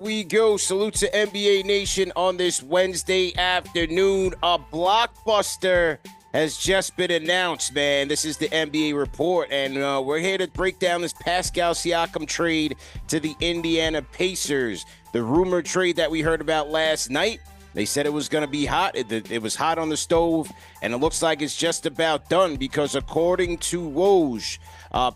We go. Salute to NBA Nation on this Wednesday afternoon. A blockbuster has just been announced, man. This is the NBA report, and we're here to break down this Pascal Siakam trade to the Indiana Pacers. The rumored trade that we heard about last night. They said it was going to be hot. It was hot on the stove, and it looks like it's just about done because according to Woj,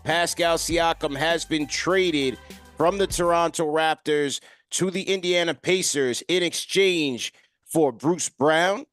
Pascal Siakam has been traded from the Toronto Raptors to the Indiana Pacers in exchange for Bruce Brown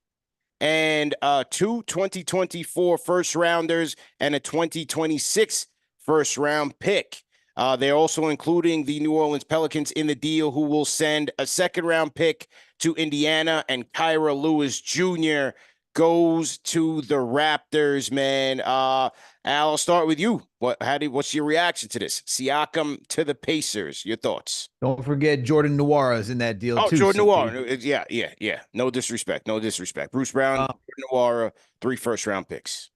and two 2024 first-rounders and a 2026 first-round pick. They're also including the New Orleans Pelicans in the deal, who will send a second-round pick to Indiana, and Kyra Lewis Jr. goes to the Raptors, man. Al, I'll start with you. What's your reaction to this? Siakam to the Pacers. Your thoughts? Don't forget Jordan Nwara's in that deal too. Jordan Nwara. Yeah. No disrespect. Bruce Brown, Jordan Nwara, 3 first-round picks.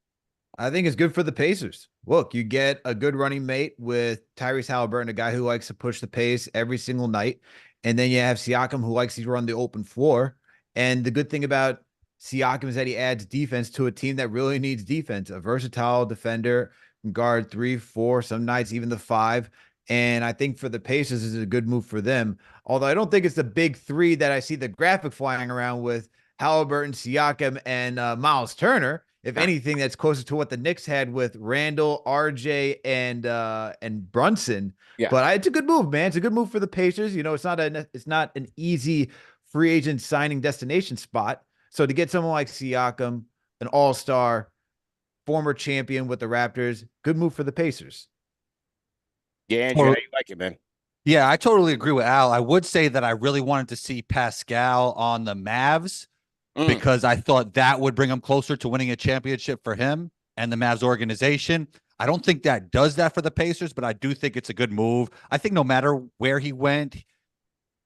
I think it's good for the Pacers. Look, you get a good running mate with Tyrese Haliburton, a guy who likes to push the pace every single night. And then you have Siakam, who likes to run the open floor. And the good thing about Siakam is that he adds defense to a team that really needs defense. A versatile defender, can guard 3, 4, some nights even the 5. And I think for the Pacers, this is a good move for them. Although I don't think it's the big 3 that I see the graphic flying around with Haliburton, Siakam, and Miles Turner. If anything, that's closer to what the Knicks had with Randall, RJ, and Brunson. Yeah. But it's a good move, man. It's a good move for the Pacers. You know, it's not an easy free agent signing destination spot. So to get someone like Siakam, an all-star, former champion with the Raptors, good move for the Pacers. Yeah, Andrew, how you like it, man? Yeah, I totally agree with Al. I would say that I really wanted to see Pascal on the Mavs because I thought that would bring him closer to winning a championship for him and the Mavs organization. I don't think that does that for the Pacers, but I do think it's a good move. I think no matter where he went,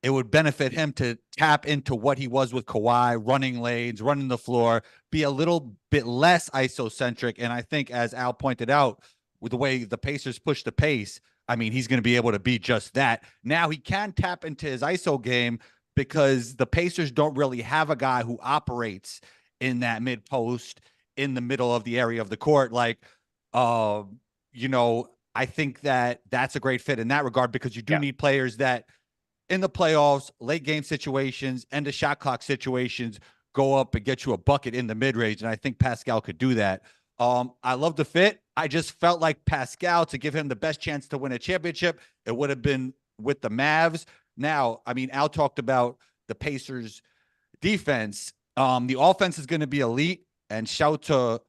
it would benefit him to tap into what he was with Kawhi, running lanes, running the floor, be a little bit less isocentric. And I think, as Al pointed out, with the way the Pacers push the pace, I mean, he's going to be able to be just that. Now he can tap into his ISO game because the Pacers don't really have a guy who operates in that mid post in the middle of the area of the court. Like, I think that that's a great fit in that regard because you do need players that in the playoffs, late game situations, end of shot clock situations, go up and get you a bucket in the mid range. And I think Pascal could do that. I love the fit. I just felt like Pascal, to give him the best chance to win a championship, it would have been with the Mavs. Now, I mean, Al talked about the Pacers defense. The offense is going to be elite, and shout to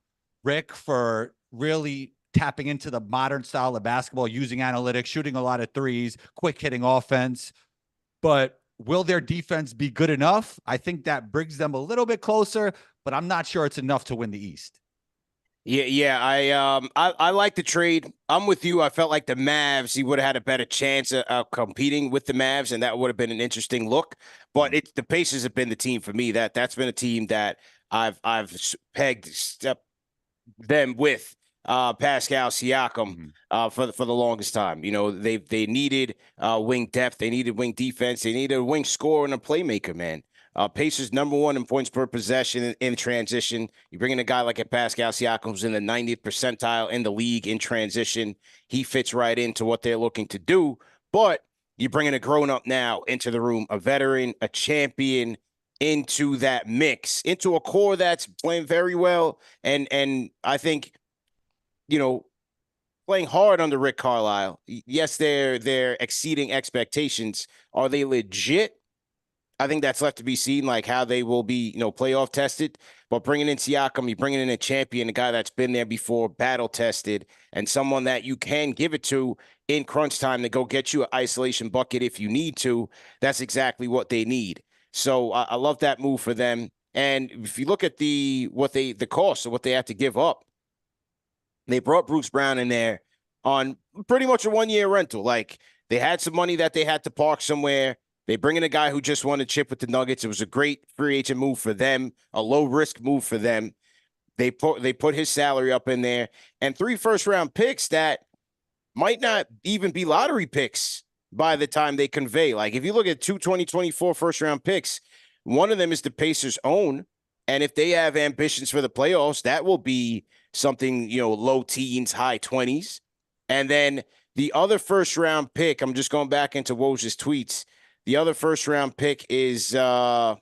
Rick for really tapping into the modern style of basketball, using analytics, shooting a lot of threes, quick hitting offense. But will their defense be good enough? I think that brings them a little bit closer, but I'm not sure it's enough to win the East. Yeah. I like the trade. I'm with you. I felt like the Mavs, he would have had a better chance of competing with the Mavs, and that would have been an interesting look. But the Pacers have been the team for me. That's been a team that I've pegged them with Pascal Siakam for the longest time. You know, they needed wing depth, they needed wing defense, they needed a wing scorer and a playmaker, man. Pacers #1 in points per possession in transition. You bring in a guy like a Pascal Siakam who's in the 90th percentile in the league in transition. He fits right into what they're looking to do. But you bring in a grown-up now into the room, a veteran, a champion into that mix, into a core that's playing very well. And I think, playing hard under Rick Carlisle. Yes, they're exceeding expectations. Are they legit? I think that's left to be seen, like how they will be, playoff tested. But bringing in Siakam, you're bringing in a champion, a guy that's been there before, battle tested, and someone that you can give it to in crunch time to go get you an isolation bucket if you need to. That's exactly what they need. So I love that move for them. And if you look at the cost of what they have to give up, they brought Bruce Brown in there on pretty much a 1-year rental. Like, they had some money that they had to park somewhere. They bring in a guy who just won a chip with the Nuggets. It was a great free agent move for them, a low-risk move for them. They put his salary up in there, and 3 first-round picks that might not even be lottery picks by the time they convey. Like if you look at 2024 first round picks, one of them is the Pacers' own. And if they have ambitions for the playoffs, that will be something, low teens, high 20s. And then the other first round pick, I'm just going back into Woj's tweets. The other first round pick is New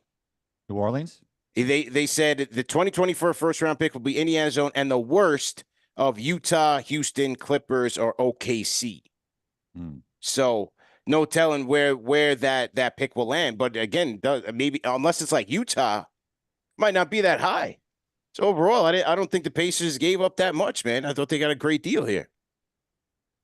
Orleans. They said the 2024 first round pick will be Indiana's own, and the worst of Utah, Houston, Clippers, or OKC. So no telling where that pick will land. But again, maybe unless it's like Utah, might not be that high. So overall, I don't think the Pacers gave up that much, man. I thought they got a great deal here.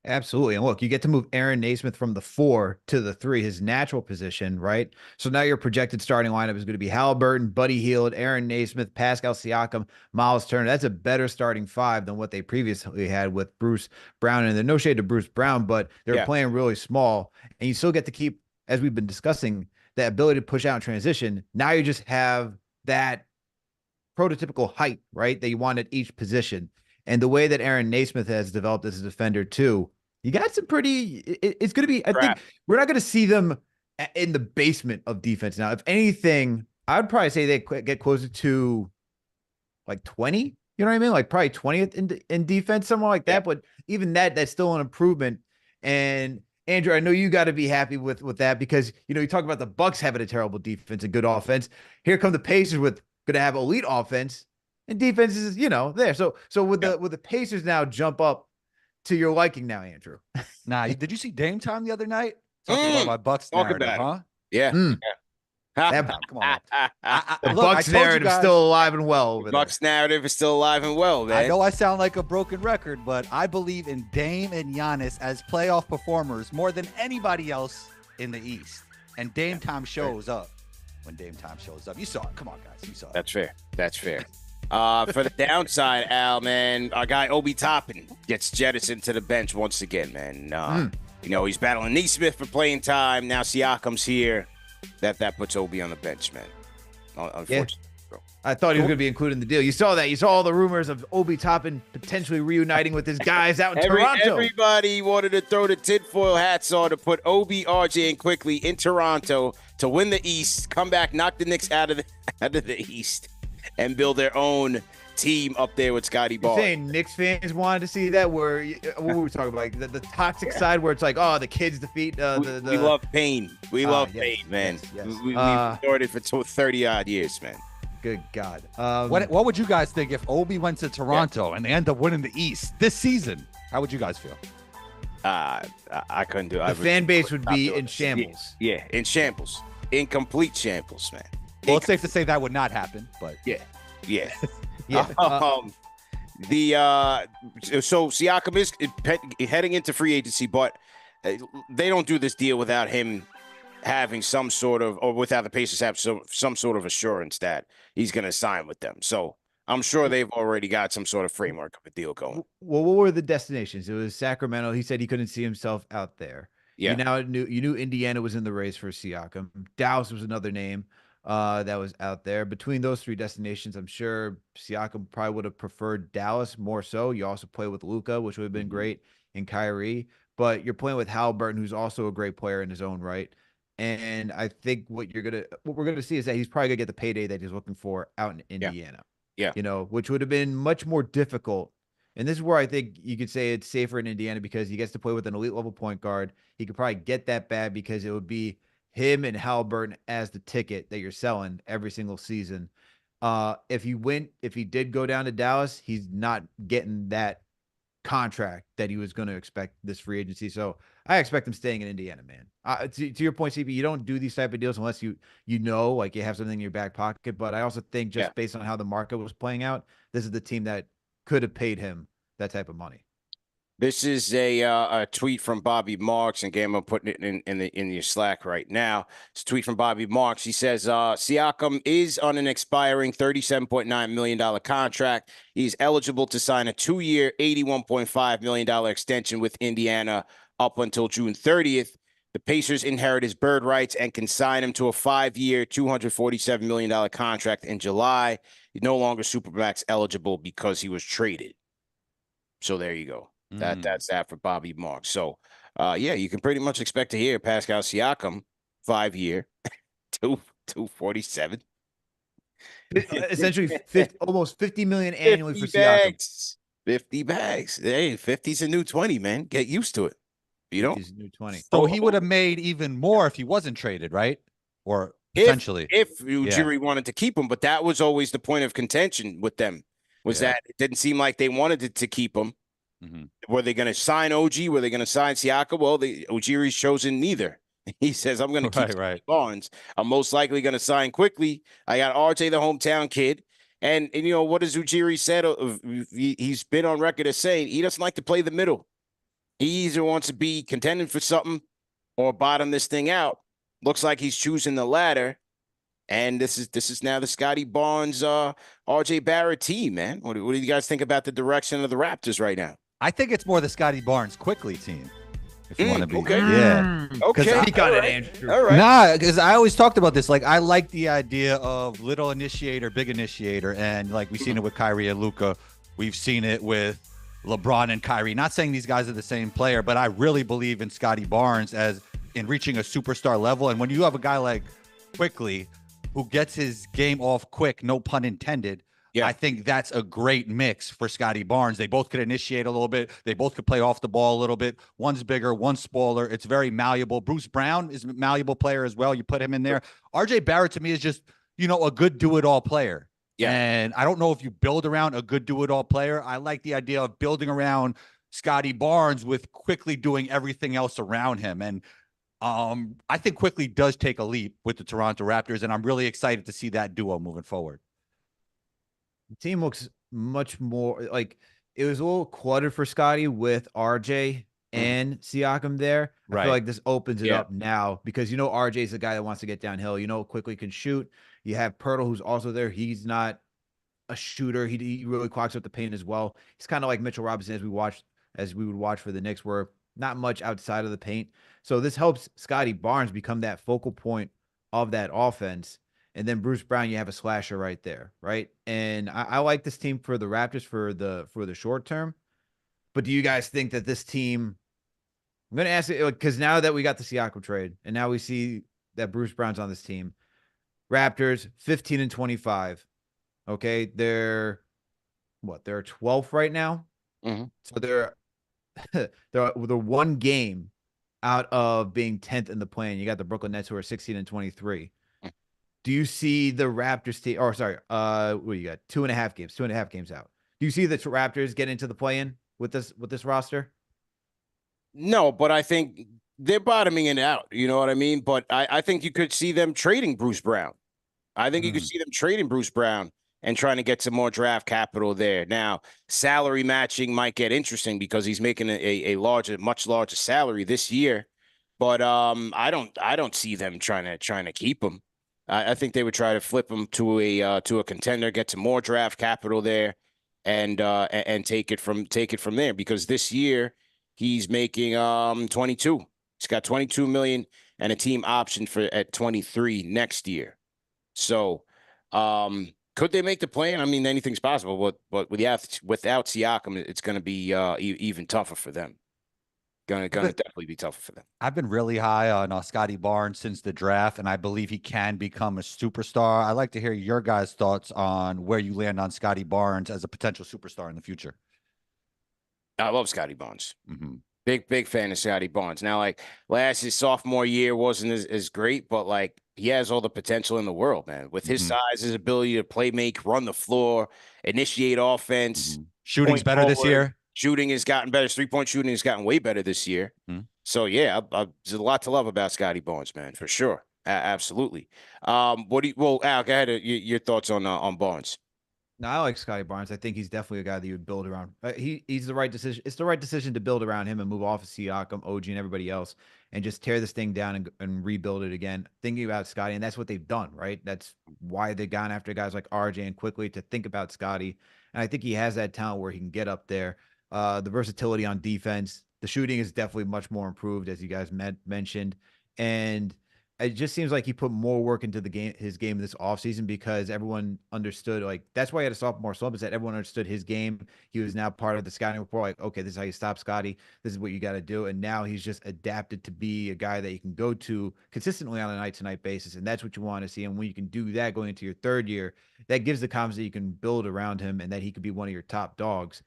Absolutely. And look, you get to move Aaron Naismith from the 4 to the 3, his natural position, right? So now your projected starting lineup is going to be Halliburton, Buddy Hield, Aaron Naismith, Pascal Siakam, Miles Turner. That's a better starting 5 than what they previously had with Bruce Brown. And there's no shade to Bruce Brown, but they're playing really small. And you still get to keep, as we've been discussing, that ability to push out and transition. Now you just have that prototypical height, right, that you want at each position. And the way that Aaron Naismith has developed as a defender too, you got some pretty, it's going to be, I think we're not going to see them in the basement of defense now. If anything, I would probably say they get closer to like 20, you know what I mean? Like probably 20th in defense, somewhere like that. But even that's still an improvement. And Andrew, I know you got to be happy with that because, you talk about the Bucks having a terrible defense and good offense. Here come the Pacers with going to have elite offense and defense is, there. So with the Pacers now jump up to your liking now, Andrew. Nah, did you see Dame Time the other night? Talking about my Bucks narrative, huh? Yeah. Come on. The Bucks narrative is still alive and well. The Bucks narrative is still alive and well, man. I know I sound like a broken record, but I believe in Dame and Giannis as playoff performers more than anybody else in the East. And Dame Time shows up when Dame Time shows up. You saw it. Come on, guys. You saw it. That's fair. For the downside, Al, man, our guy Obi Toppin gets jettisoned to the bench once again, man. He's battling Naismith for playing time. Now Siakam's here. That puts Obi on the bench, man. Unfortunately. Yeah. I thought he was going to be included in the deal. You saw that. You saw all the rumors of Obi Toppin potentially reuniting with his guys out in Toronto. Everybody wanted to throw the tinfoil hats on to put Obi, RJ, and Quickly in Toronto to win the East, come back, knock the Knicks out of the East, and build their own team up there with Scotty Barnes. You're saying Knicks fans wanted to see that? What were we talking about? Like the toxic side where it's like, oh, the kids defeat the we love pain. We love pain, man. Yes. We've endured it for 30-odd years, man. Good God. What would you guys think if Obi went to Toronto and they end up winning the East this season? How would you guys feel? I couldn't do it. The fan base would be in shambles. Yeah, in shambles. In complete shambles, man. Well, it's safe to say that would not happen, but yeah. Yeah. So Siakam is heading into free agency, but they don't do this deal without him having some sort of, or without the Pacers have some sort of assurance that he's going to sign with them. So I'm sure they've already got some sort of framework of a deal going. Well, what were the destinations? It was Sacramento. He said he couldn't see himself out there. Yeah. You knew Indiana was in the race for Siakam. Dallas was another name that was out there. Between those 3 destinations, I'm sure Siakam probably would have preferred Dallas more so. You also play with Luka, which would have been great, and Kyrie. But you're playing with Halliburton, who's also a great player in his own right. And I think what we're gonna see is that he's probably gonna get the payday that he's looking for out in Indiana. Yeah. Which would have been much more difficult. And this is where I think you could say it's safer in Indiana because he gets to play with an elite level point guard. He could probably get that bad because it would be him and Halliburton as the ticket that you're selling every single season. If he did go down to Dallas, he's not getting that contract that he was going to expect this free agency. So I expect him staying in Indiana, man. To your point, CP, you don't do these type of deals unless you like you have something in your back pocket. But I also think just based on how the market was playing out, this is the team that could have paid him that type of money. This is a tweet from Bobby Marks, and Game, I'm putting it in your Slack right now. It's a tweet from Bobby Marks. He says, Siakam is on an expiring $37.9 million contract. He's eligible to sign a 2-year, $81.5 million extension with Indiana up until June 30th. The Pacers inherit his bird rights and can sign him to a 5-year, $247 million contract in July. He's no longer Supermax eligible because he was traded. So there you go. That's that for Bobby Marks. So yeah, you can pretty much expect to hear Pascal Siakam 5-year, 247. Essentially, almost 50 million annually for 50 Siakam. bags. 50 bags. Hey, 50's a new 20, man. Get used to it. You know? 50's new 20. So he would have made even more if he wasn't traded, right? Or If potentially. Ujiri wanted to keep him, but that was always the point of contention with them, was that it didn't seem like they wanted to keep him. Were they going to sign OG? Were they going to sign Siakam? Well, Ujiri's chosen neither. He says, I'm going to keep Scotty Barnes. I'm most likely going to sign quickly. I got RJ, the hometown kid. And you know, what has Ujiri said? He's been on record as saying he doesn't like to play the middle. He either wants to be contending for something or bottom this thing out. Looks like he's choosing the latter. And this is now the Scotty Barnes, RJ Barrett team, man. What do you guys think about the direction of the Raptors right now? I think it's more the Scotty Barnes quickly team. If you want to be, okay. Yeah. Okay. He got it, Andrew. All right. Nah, because I always talked about this. Like, I like the idea of little initiator, big initiator. And like we've seen it with Kyrie and Luka. We've seen it with LeBron and Kyrie. Not saying these guys are the same player, but I really believe in Scotty Barnes as in reaching a superstar level. And when you have a guy like Quickly who gets his game off quick, no pun intended, I think that's a great mix for Scotty Barnes. They both could initiate a little bit. They both could play off the ball a little bit. One's bigger, one's smaller. It's very malleable. Bruce Brown is a malleable player as well. You put him in there. RJ Barrett to me is just, you know, a good do-it-all player. Yeah. And I don't know if you build around a good do-it-all player. I like the idea of building around Scotty Barnes with Quickly doing everything else around him. And I think Quickly does take a leap with the Toronto Raptors, and I'm really excited to see that duo moving forward. The team looks much more like it was a little cluttered for Scotty with RJ and Siakam there. I feel like this opens it up now because, you know, RJ is the guy that wants to get downhill. You know, Quickly can shoot. You have Pirtle, who's also there. He's not a shooter. He really clocks up the paint as well. He's kind of like Mitchell Robinson as we would watch for the Knicks, where not much outside of the paint. So this helps Scotty Barnes become that focal point of that offense. And then Bruce Brown, you have a slasher right there, right? And I like this team for the Raptors for the short term. But do you guys think that this team? I'm going to ask it because now that we got the Siakam trade, and now we see that Bruce Brown's on this team, Raptors 15-25. Okay, they're 12th right now. So they're one game out of being 10th in the play-in. You got the Brooklyn Nets who are 16-23. Do you see the Raptors team? Or sorry, what do you got? 2.5 games out. Do you see the Raptors get into the play-in with this roster? No, but I think they're bottoming it out. You know what I mean? But I think you could see them trading Bruce Brown. I think you could see them trading Bruce Brown and trying to get some more draft capital there. Now, salary matching might get interesting because he's making a much larger salary this year. But I don't see them trying to keep him. I think they would try to flip him to a contender, get some more draft capital there, and take it from there. Because this year he's making 22. He's got 22 million and a team option at 23 next year. So could they make the play? I mean, anything's possible. But without Siakam, it's going to be even tougher for them. Gonna definitely be tougher for them. I've been really high on Scotty Barnes since the draft, and I believe he can become a superstar. I'd like to hear your guys' thoughts on where you land on Scotty Barnes as a potential superstar in the future. I love Scotty Barnes. Big fan of Scotty Barnes. Now, like his sophomore year wasn't as great, but like he has all the potential in the world, man. With his size, his ability to play, make, run the floor, initiate offense. Shooting's better this year. Shooting has gotten better. 3-point shooting has gotten way better this year. So yeah, there's a lot to love about Scotty Barnes, man, for sure. Absolutely. Al, go ahead. Your thoughts on Barnes? No, I like Scotty Barnes. I think he's definitely a guy that you would build around. He's the right decision. It's the right decision to build around him and move off of Siakam, OG, and everybody else, and just tear this thing down and rebuild it again. Thinking about Scotty, and that's what they've done, right? That's why they've gone after guys like RJ and Quickly to think about Scotty. And I think he has that talent where he can get up there. The versatility on defense, the shooting is definitely much more improved, as you guys mentioned. And it just seems like he put more work into his game this offseason because everyone understood, like, that's why he had a sophomore slump, is that everyone understood his game. He was now part of the scouting report. Like, okay, this is how you stop Scotty. This is what you got to do. And now he's just adapted to be a guy that you can go to consistently on a night to night basis. And that's what you want to see. And when you can do that going into your third year, that gives the confidence that you can build around him and that he could be one of your top dogs.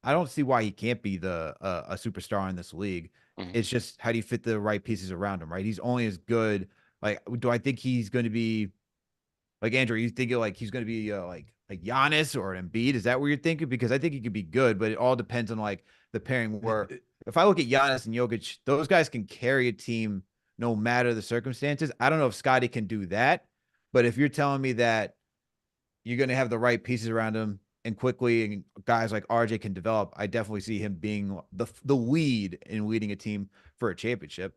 I don't see why he can't be a superstar in this league. Mhm. It's just, how do you fit the right pieces around him, right? He's only as good. Like, do I think he's going to be like, Andrew? You think like he's going to be like Giannis or an Embiid? Is that what you're thinking? Because I think he could be good, but it all depends on like the pairing. Where if I look at Giannis and Jokic, those guys can carry a team no matter the circumstances. I don't know if Scotty can do that, but if you're telling me that you're going to have the right pieces around him and quickly, and guys like RJ can develop, I definitely see him being the lead in leading a team for a championship.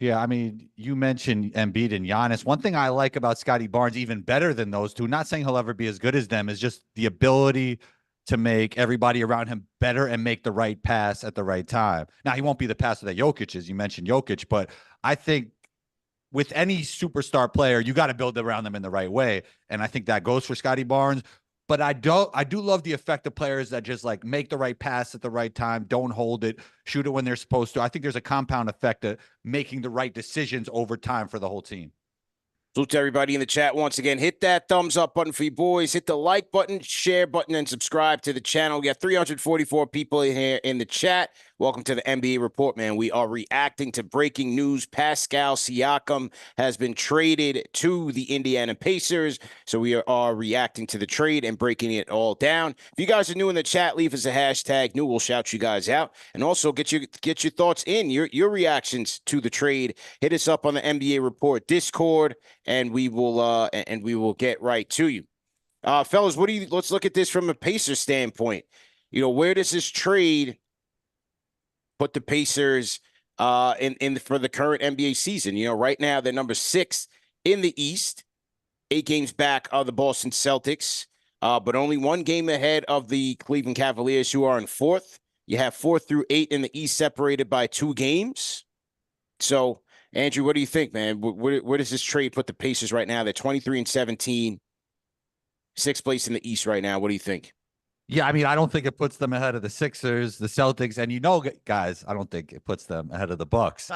Yeah, I mean, you mentioned Embiid and Giannis. One thing I like about Scotty Barnes, even better than those two, not saying he'll ever be as good as them, is just the ability to make everybody around him better and make the right pass at the right time. Now, he won't be the passer that Jokic is. You mentioned Jokic, but I think with any superstar player, you got to build around them in the right way. And I think that goes for Scotty Barnes. But I do love the effective players that just like make the right pass at the right time, don't hold it, shoot it when they're supposed to. I think there's a compound effect of making the right decisions over time for the whole team. Salute to everybody in the chat once again. Hit that thumbs up button for you boys. Hit the like button, share button, and subscribe to the channel. We got 344 people in here in the chat. Welcome to the NBA Report, man. We are reacting to breaking news. Pascal Siakam has been traded to the Indiana Pacers. So we are reacting to the trade and breaking it all down. If you guys are new in the chat, leave us a hashtag new. We'll shout you guys out. And also get your thoughts in, your reactions to the trade. Hit us up on the NBA Report Discord, and we will get right to you. Fellas, let's look at this from a Pacers standpoint. Where does this trade put the Pacers in for the current NBA season? Right now they're number 6 in the East, 8 games back of the Boston Celtics, but only 1 game ahead of the Cleveland Cavaliers, who are in 4th. You have 4 through 8 in the East, separated by 2 games. So, Andrew, what do you think, man? Where does this trade put the Pacers right now? They're 23-17, 6th place in the East right now. What do you think? Yeah, I mean, I don't think it puts them ahead of the Sixers, the Celtics, and guys, I don't think it puts them ahead of the Bucks.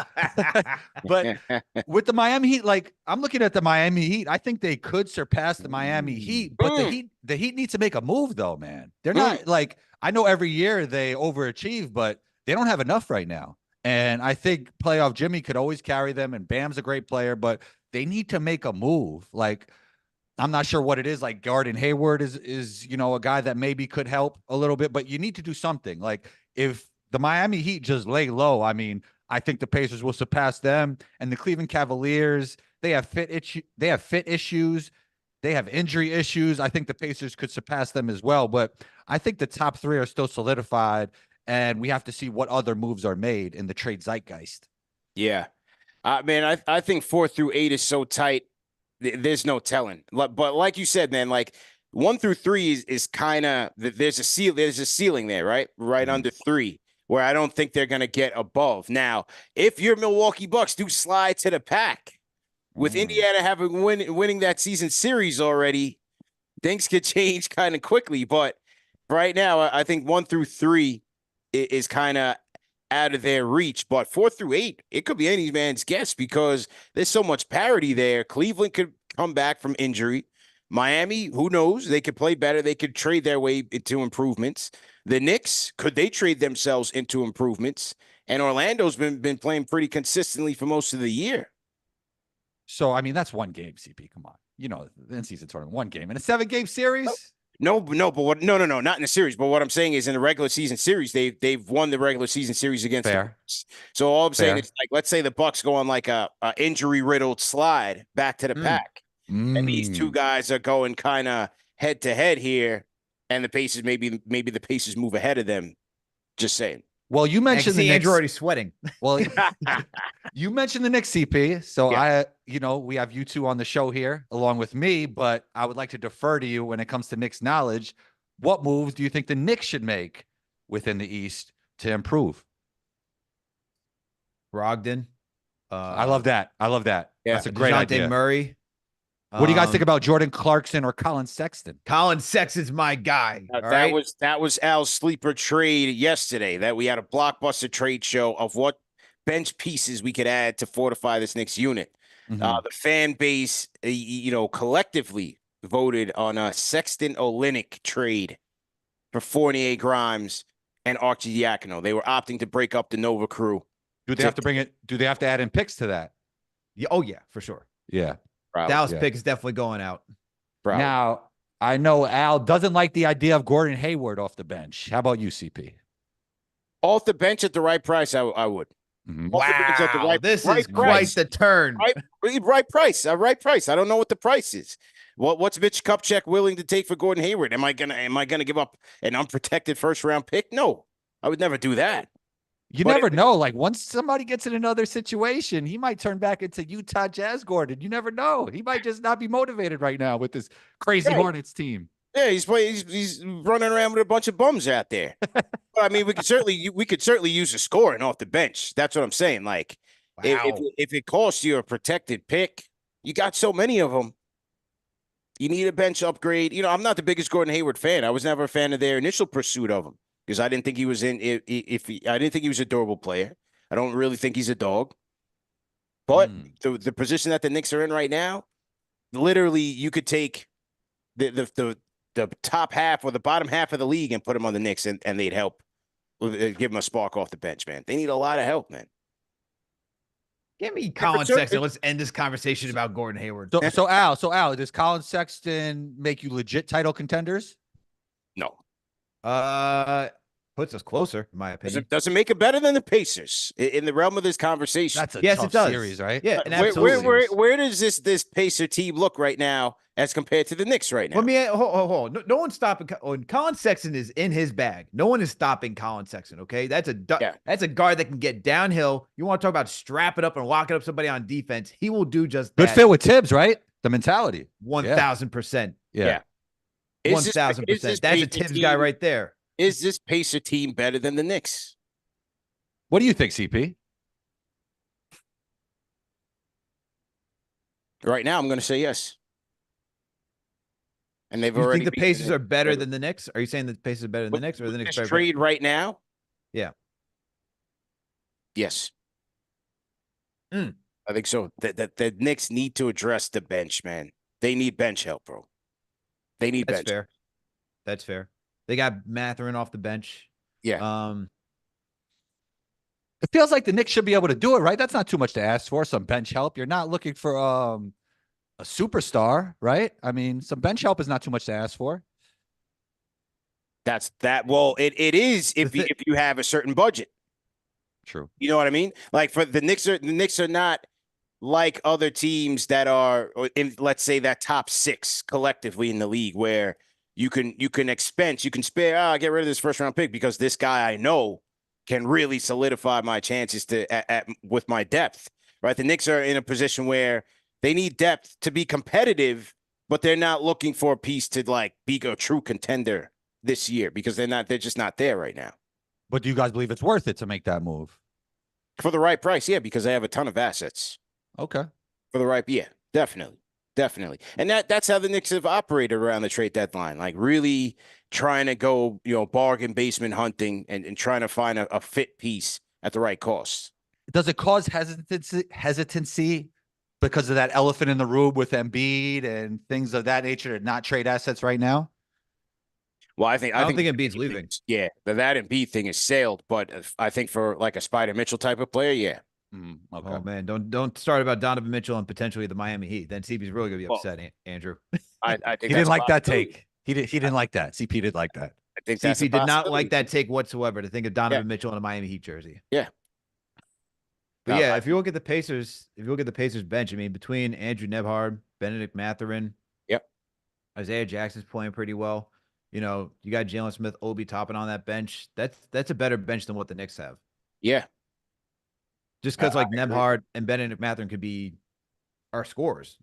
But with the Miami Heat, like, I'm looking at the Miami Heat, I think they could surpass the Miami Heat, but the Heat needs to make a move, though, man. They're not like, I know every year they overachieve, but they don't have enough right now. And I think playoff Jimmy could always carry them, and Bam's a great player, but they need to make a move. Like, I'm not sure what it is. Like, Gordon Hayward is a guy that maybe could help a little bit, but you need to do something. Like, if the Miami Heat just lay low, I mean, I think the Pacers will surpass them. And the Cleveland Cavaliers, they have fit issues, they have injury issues. I think the Pacers could surpass them as well. But I think the top 3 are still solidified, and we have to see what other moves are made in the trade zeitgeist. Yeah, man, I think 4 through 8 is so tight. There's no telling. But like you said, man, like 1 through 3 is kind of, there's a ceiling there, right? Right under 3, where I don't think they're going to get above. Now, if your Milwaukee Bucks do slide to the pack, with Indiana having winning that season series already, things could change kind of quickly. But right now, I think 1 through 3 is kind of out of their reach, but 4 through 8, it could be any man's guess because there's so much parity there. Cleveland could come back from injury. Miami, who knows? They could play better. They could trade their way into improvements. The Knicks, could they trade themselves into improvements? And Orlando's been playing pretty consistently for most of the year. So, I mean, that's 1 game, CP. Come on. The in-season tournament, 1 game. In a 7-game series? No, not in the series. But what I'm saying is, in the regular season series, they've won the regular season series against the Bucks. So all I'm saying is, like, let's say the Bucks go on like a injury riddled slide back to the pack, and these 2 guys are going kind of head to head here, and the Pacers maybe the Pacers move ahead of them. Just saying. Well, you mentioned the Knicks. Andrew already sweating. Well, you mentioned the Knicks, CP. So yeah. we have you 2 on the show here along with me, but I would like to defer to you when it comes to Knicks knowledge. What moves do you think the Knicks should make within the East to improve? Brogdon, I love that. I love that. Yeah. That's a great DeJounte idea. Murray. What do you guys think about Jordan Clarkson or Colin Sexton? Colin Sexton's my guy. That was Al's sleeper trade yesterday. That we had a blockbuster trade show of what bench pieces we could add to fortify this Knicks unit. The fan base, collectively voted on a Sexton Olynyk trade for Fournier, Grimes, and Archie Diacono. They were opting to break up the Nova crew. Do they have to bring it? Do they have to add in picks to that? Yeah, oh yeah, for sure. Yeah. Probably. Dallas pick is definitely going out. Probably. Now, I know Al doesn't like the idea of Gordon Hayward off the bench. How about you, CP? Off the bench at the right price, I would. Wow, this is quite the turn. Right price. Right price. I don't know what the price is. What's Mitch Kupchak willing to take for Gordon Hayward? Am I gonna give up an unprotected first round pick? No, I would never do that. You never know. Like once somebody gets in another situation, he might turn back into Utah Jazz Gordon. You never know. He might just not be motivated right now with this crazy Hornets team. Yeah, he's running around with a bunch of bums out there. I mean, we could certainly use a scoring off the bench. That's what I'm saying. Like, if it costs you a protected pick, you got so many of them. You need a bench upgrade. I'm not the biggest Gordon Hayward fan. I was never a fan of their initial pursuit of him because I didn't think he was I didn't think he was a durable player. I don't really think he's a dog. But the position that the Knicks are in right now, literally, you could take the top half or the bottom half of the league and put them on the Knicks, and they'd help. Give them a spark off the bench, man. They need a lot of help, man. Give me Colin Sexton. Let's end this conversation about Gordon Hayward. So Al, does Colin Sexton make you legit title contenders? No. Puts us closer, in my opinion. Doesn't make it better than the Pacers in the realm of this conversation. That's a tough series, right? Yeah, where does this Pacer team look right now as compared to the Knicks right now? Let me hold. No one's stopping. Colin Sexton is in his bag. No one is stopping Colin Sexton. Okay, that's a guard that can get downhill. You want to talk about strapping up and locking up somebody on defense? He will do just that. Good fit with Tibbs, right? The mentality. 1,000%. Yeah. 1,000%. That's a Tibbs guy right there. Is this Pacer team better than the Knicks? What do you think, CP? Right now, I'm going to say yes. And they've you already. Think the Pacers are better than the Knicks? Are you saying that the Pacers are better than the Knicks, or the Knicks better? Trade right now? Yeah. Yes. I think so. The Knicks need to address the bench, man. They need bench help, bro. They need bench. Fair. That's fair. They got Mathurin off the bench. Yeah. It feels like the Knicks should be able to do it, right? That's not too much to ask for. Some bench help. You're not looking for a superstar, right? I mean, some bench help is not too much to ask for. Well, it is if you have a certain budget. True. You know what I mean? Like for the Knicks are not like other teams that are in, let's say, that top 6 collectively in the league where you can spare, get rid of this first round pick because this guy I know can really solidify my chances with my depth, right? The Knicks are in a position where they need depth to be competitive, but they're not looking for a piece to like be a true contender this year because they're just not there right now. But do you guys believe it's worth it to make that move? For the right price, yeah, because they have a ton of assets. Okay. For the right, yeah, definitely. And that's how the Knicks have operated around the trade deadline, like really trying to go, bargain basement hunting and trying to find a fit piece at the right cost. Does it cause hesitancy because of that elephant in the room with Embiid and things of that nature to not trade assets right now? Well, I don't think Embiid's leaving. Yeah, that Embiid thing is sailed, but I think for like a Spider Mitchell type of player, yeah. Okay. Oh man, don't start about Donovan Mitchell and potentially the Miami Heat. Then CP's really gonna be upset, Andrew. I think he didn't like that take. He didn't like that. CP did like that. I think CP did not like that take whatsoever. To think of Donovan Mitchell in a Miami Heat jersey. Yeah. But if you look at the Pacers, bench, I mean, between Andrew Nembhard, Benedict Mathurin, Isaiah Jackson's playing pretty well. You got Jalen Smith, Obi Toppin on that bench. That's a better bench than what the Knicks have. Yeah. Just because Nembhard and Benedict Mathurin could be our scorers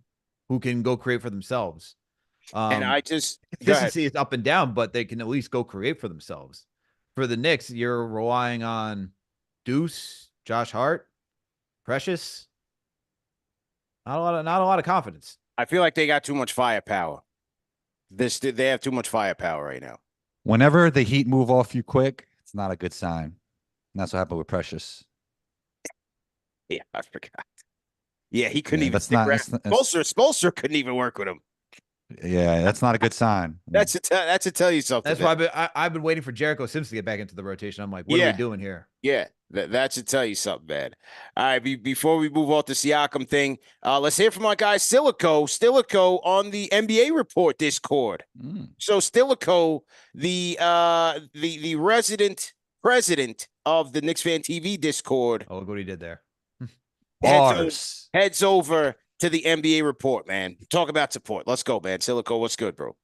who can go create for themselves. And consistency is up and down, but they can at least go create for themselves. For the Knicks, you're relying on Deuce, Josh Hart, Precious. Not a lot of confidence. I feel like they got too much firepower. They have too much firepower right now. Whenever the Heat move off you quick, it's not a good sign. And that's what happened with Precious. Yeah, I forgot. Yeah, he couldn't Yeah, even that's stick not. around. That's, Spolster couldn't even work with him. yeah, that's not a good sign. That's to tell you something. That's why I've been waiting for Jericho Sims to get back into the rotation. I'm like, what are we doing here? Yeah, that should tell you something, man. All right, before we move on to Siakam thing, let's hear from our guy Stilico on the NBA Report Discord. So Stilico, the resident president of the Knicks Fan TV Discord. Oh, look what he did there. Heads over to the NBA Report, man. Talk about support. Let's go, man. Stilico, what's good, bro?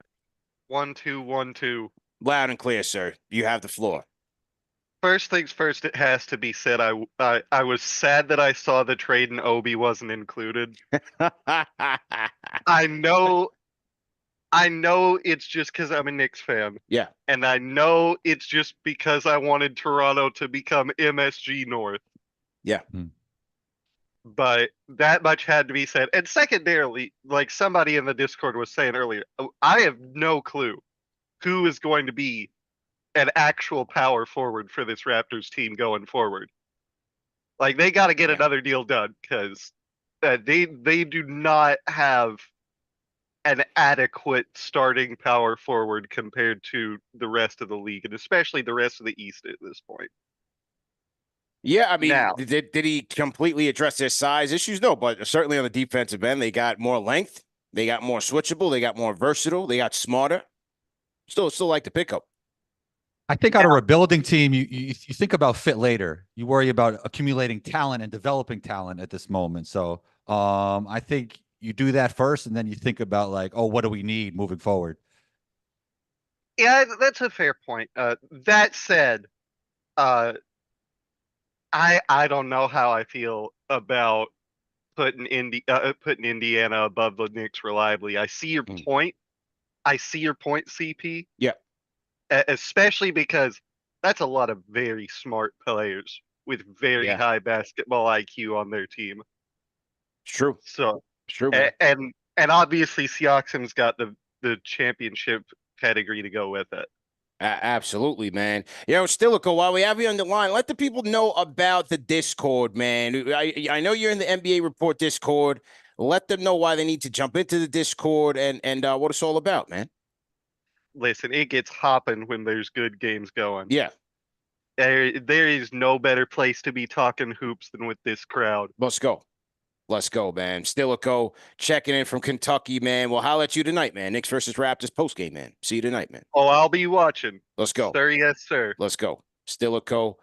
1 2 1 2. Loud and clear, sir. You have the floor. First things first, it has to be said, I was sad that I saw the trade and Obi wasn't included. I know it's just because I'm a Knicks fan. Yeah. And I know it's just because I wanted Toronto to become MSG North. Yeah. But that much had to be said. And secondarily, like somebody in the Discord was saying earlier, I have no clue who is going to be an actual power forward for this Raptors team going forward. Like, they got to get another deal done because they do not have an adequate starting power forward compared to the rest of the league, and especially the rest of the East at this point. Yeah, I mean, did he completely address their size issues? No, but certainly on the defensive end, they got more length, they got more switchable, they got more versatile, they got smarter. Still like the pickup. I think on a rebuilding team, you think about fit later. You worry about accumulating talent and developing talent at this moment. So I think you do that first, and then you think about like, oh, what do we need moving forward? Yeah, that's a fair point. That said, I don't know how I feel about putting Indiana above the Knicks reliably. I see your point. I see your point, CP. Yeah. Especially because that's a lot of very smart players with very high basketball IQ on their team. It's true. So it's true. And obviously Siakam's got the championship pedigree to go with it. Absolutely, man. You know, Stilico, while we have you on the line, let the people know about the Discord, man. I know you're in the NBA Report Discord. Let them know why they need to jump into the Discord and what it's all about, man. Listen, it gets hopping when there's good games going. Yeah. There is no better place to be talking hoops than with this crowd. Let's go, man. Stilico checking in from Kentucky, man. We'll holler at you tonight, man. Knicks versus Raptors postgame, man. See you tonight, man. Oh, I'll be watching. Let's go. Sir, yes, sir. Let's go. Stilico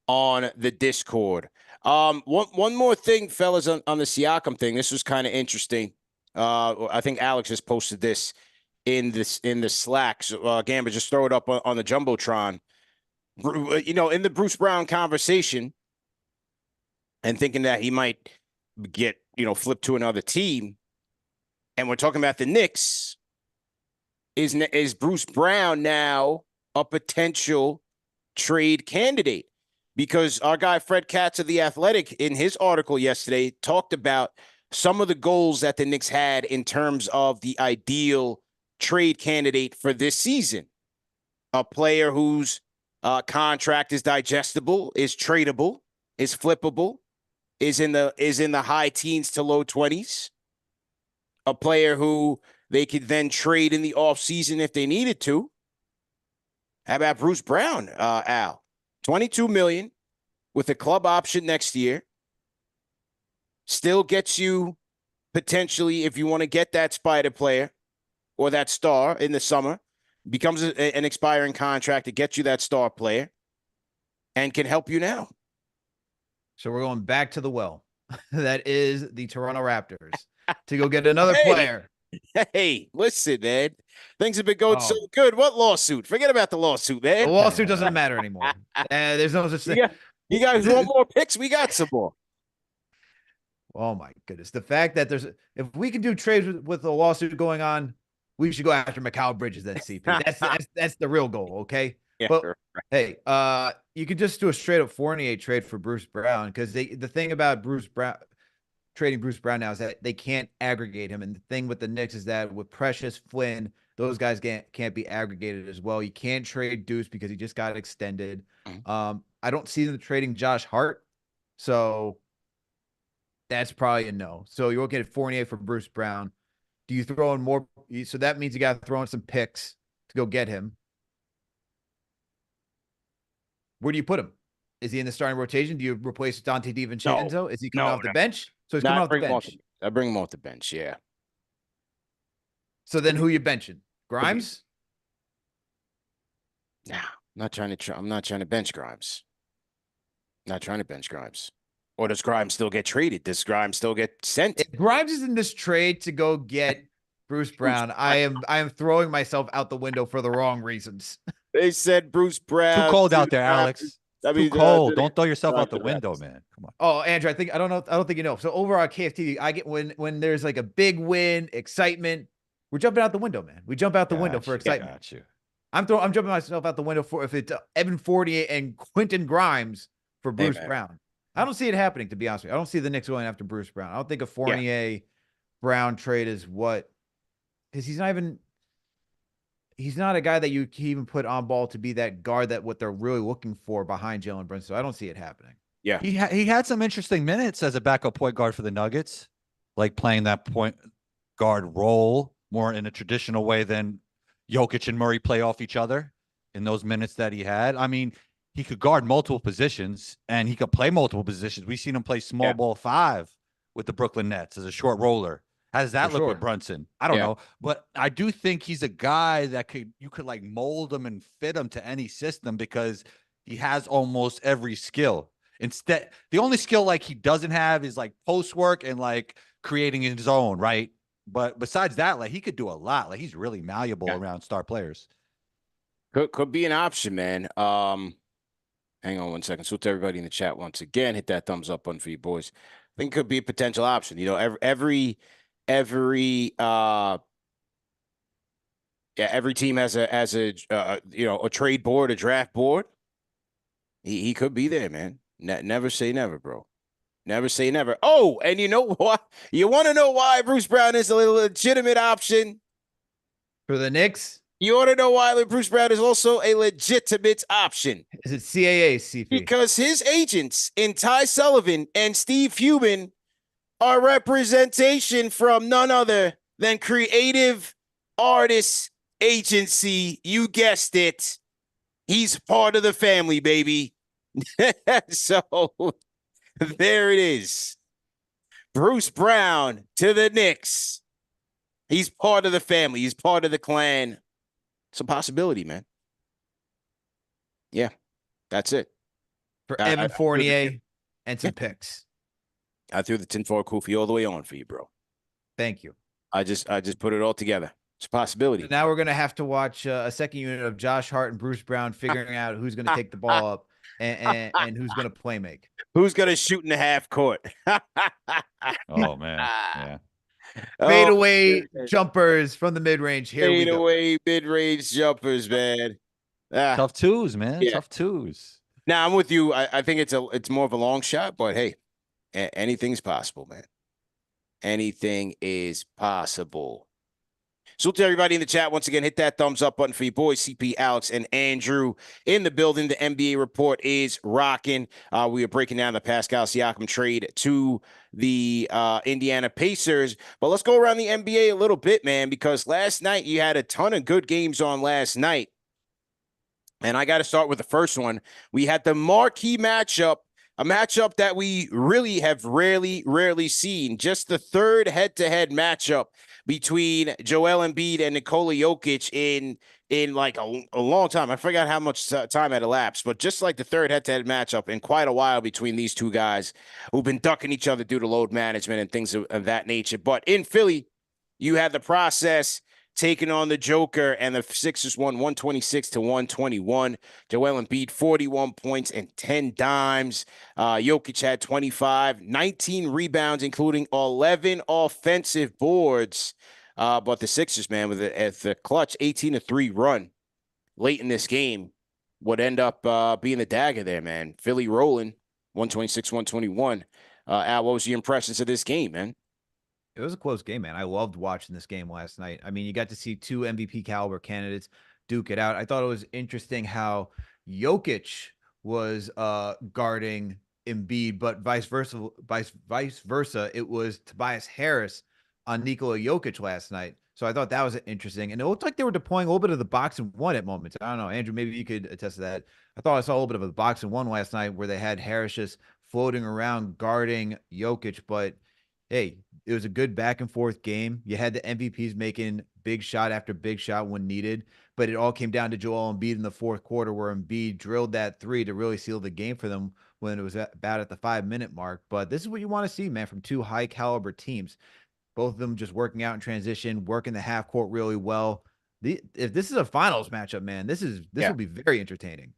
on the Discord. One more thing, fellas, on the Siakam thing. This was kind of interesting. I think Alex just posted this in the Slack. So, Gamba, just throw it up on the Jumbotron. You know, in the Bruce Brown conversation, and thinking that he might get, flipped to another team, and we're talking about the Knicks. Is Bruce Brown now a potential trade candidate? Because our guy Fred Katz of The Athletic, in his article yesterday, talked about some of the goals that the Knicks had in terms of the ideal trade candidate for this season. A player whose contract is digestible, is tradable, is flippable, is in the high teens to low 20s. A player who they could then trade in the offseason if they needed to. How about Bruce Brown, Al? $22 million with a club option next year. Still gets you potentially, if you want to get that Spider player or that star in the summer, becomes an expiring contract to get you that star player and can help you now. So we're going back to the well. That is the Toronto Raptors to go get another player. Hey, listen, man. Things have been going so good. What lawsuit? Forget about the lawsuit, man. The lawsuit doesn't matter anymore. There's no such thing. You guys want more picks? We got some more. Oh, my goodness. The fact that if we can do trades with a lawsuit going on, we should go after Mikal Bridges at CP. That's the real goal, okay? Yeah, but right. Hey, you could just do a straight up Fournier trade for Bruce Brown, because the thing about Bruce Brown, trading Bruce Brown now is that they can't aggregate him. And the thing with the Knicks is that with Precious, Flynn, those guys can't be aggregated as well. You can't trade Deuce because he just got extended. I don't see them trading Josh Hart. So that's probably a no. So you're looking at Fournier for Bruce Brown. Do you throw in more? So that means you got to throw in some picks to go get him. Where do you put him? Is he in the starting rotation? Do you replace Dante DiVincenzo? No. Is he coming off the bench? So he's Nah, coming off the bench. I bring him off the bench, yeah. So then who you benching? Grimes? Nah, I'm not trying to bench Grimes. Not trying to bench Grimes. Or does Grimes still get traded? Does Grimes still get sent? If Grimes is in this trade to go get Bruce Brown, I am throwing myself out the window for the wrong reasons. They said Bruce Brown. Too cold out there, Alex. I mean, Too cold. Don't throw yourself out the window, man. Come on. Oh, Andrew, I don't think you know. So over on KFTV, I get when there's like a big win, excitement, we're jumping out the window, man. We jump out the window for excitement. Got you. I'm jumping myself out the window for if it's Evan Fournier and Quentin Grimes for Bruce Brown. I don't see it happening, to be honest with you. I don't see the Knicks going after Bruce Brown. I don't think a Fournier Brown trade is what, because he's not a guy that you can even put on ball to be that guard that what they're really looking for behind Jalen Brunson. So I don't see it happening. Yeah. He had some interesting minutes as a backup point guard for the Nuggets, like playing that point guard role more in a traditional way than Jokic and Murray play off each other in those minutes that he had. I mean, he could guard multiple positions and he could play multiple positions. We've seen him play small ball 5 with the Brooklyn Nets as a short roller. How does that look with Brunson? I don't know, but I do think he's a guy that you could like mold him and fit him to any system because he has almost every skill. Instead, the only skill like he doesn't have is like post work and like creating his own, right? But besides that, like he could do a lot. Like he's really malleable around star players. Could be an option, man. Hang on one second. So to everybody in the chat once again, hit that thumbs up button for you boys. I think it could be a potential option. You know, every team has a trade board, a draft board. He could be there, man. Never say never, bro. Never say never. Oh, and you know what? You want to know why Bruce Brown is a legitimate option for the Knicks? You want to know why Bruce Brown is also a legitimate option? Is it CAA, CP? Because his agents in Ty Sullivan and Steve Human are representation from none other than Creative Artists Agency. You guessed it. He's part of the family, baby. So there it is. Bruce Brown to the Knicks. He's part of the family. He's part of the clan. It's a possibility, man. Yeah, that's it. For Evan Fournier and some picks. I threw the tinfoil kufi all the way on for you, bro. Thank you. I just put it all together. It's a possibility. So now we're gonna have to watch a second unit of Josh Hart and Bruce Brown figuring out who's gonna take the ball up and who's gonna play make. Who's gonna shoot in the half court? Oh man, yeah. Fadeaway jumpers from the mid-range. Here we go. Fadeaway mid-range jumpers, man. Tough twos, man. Yeah. Tough twos. Now I'm with you. I think it's more of a long shot, but hey, anything's possible, man. Anything is possible. So to everybody in the chat, once again, hit that thumbs up button for your boys, CP, Alex, and Andrew in the building. The NBA report is rocking. We are breaking down the Pascal Siakam trade to the Indiana Pacers. But let's go around the NBA a little bit, man, because last night you had a ton of good games on last night. And I got to start with the first one. We had the marquee matchup, a matchup that we really have rarely seen. Just the third head-to-head matchup between Joel Embiid and Nikola Jokic in like a long time. I forgot how much time had elapsed, but just like the third head-to-head matchup in quite a while between these two guys who've been ducking each other due to load management and things of that nature. But in Philly, you had the process taking on the Joker, and the Sixers won 126-121. Joel Embiid, 41 points and 10 dimes. Jokic had 25, 19 rebounds, including 11 offensive boards. But the Sixers, man, with the clutch 18-3 run late in this game would end up being the dagger there, man. Philly rolling 126-121. Al, what was your impressions of this game, man? It was a close game, man. I loved watching this game last night. I mean, you got to see two MVP caliber candidates duke it out. I thought it was interesting how Jokic was guarding Embiid, but vice versa, it was Tobias Harris on Nikola Jokic last night. So I thought that was interesting. And it looked like they were deploying a little bit of the box and one at moments. I don't know, Andrew, maybe you could attest to that. I thought I saw a little bit of a box and one last night where they had Harris just floating around guarding Jokic, but hey, it was a good back and forth game. You had the MVPs making big shot after big shot when needed, but it all came down to Joel Embiid in the fourth quarter, where Embiid drilled that three to really seal the game for them when it was about at the 5-minute mark. But this is what you want to see, man, from two high caliber teams. Both of them just working out in transition, working the half court really well. If this is a finals matchup, man, this will be very entertaining.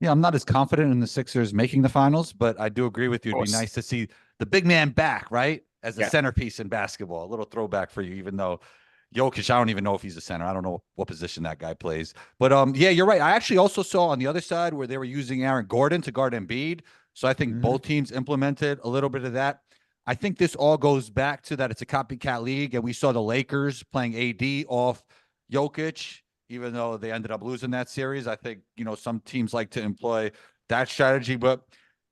Yeah, I'm not as confident in the Sixers making the finals, but I do agree with you. It'd be nice to see the big man back, right? As a centerpiece in basketball. A little throwback for you, even though Jokic, I don't even know if he's a center. I don't know what position that guy plays. But yeah, you're right. I actually also saw on the other side where they were using Aaron Gordon to guard Embiid. So I think both teams implemented a little bit of that. I think this all goes back to that it's a copycat league, and we saw the Lakers playing AD off Jokic, even though they ended up losing that series. I think, some teams like to employ that strategy, but,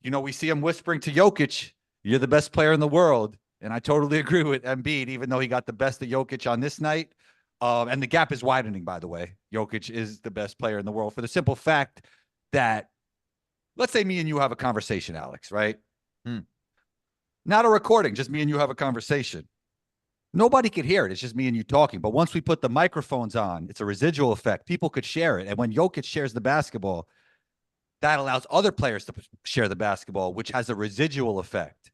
we see him whispering to Jokic, you're the best player in the world. And I totally agree with Embiid, even though he got the best of Jokic on this night. And the gap is widening, by the way. Jokic is the best player in the world for the simple fact that, let's say me and you have a conversation, Alex, right? Not a recording, just me and you have a conversation. Nobody could hear it. It's just me and you talking. But once we put the microphones on, it's a residual effect. People could share it. And when Jokic shares the basketball, that allows other players to share the basketball, which has a residual effect.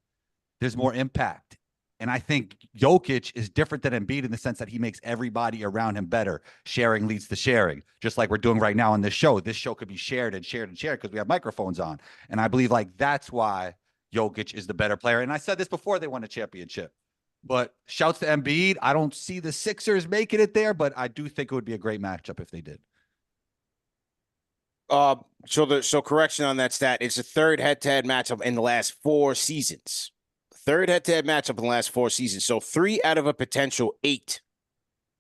There's more impact. And I think Jokic is different than Embiid in the sense that he makes everybody around him better. Sharing leads to sharing, just like we're doing right now on this show. This show could be shared and shared and shared because we have microphones on. And I believe that's why Jokic is the better player. And I said this before they won a championship. But shouts to Embiid. I don't see the Sixers making it there, but I do think it would be a great matchup if they did. So correction on that stat. It's the third head-to-head matchup in the last 4 seasons. Third head-to-head matchup in the last 4 seasons. So 3 out of a potential 8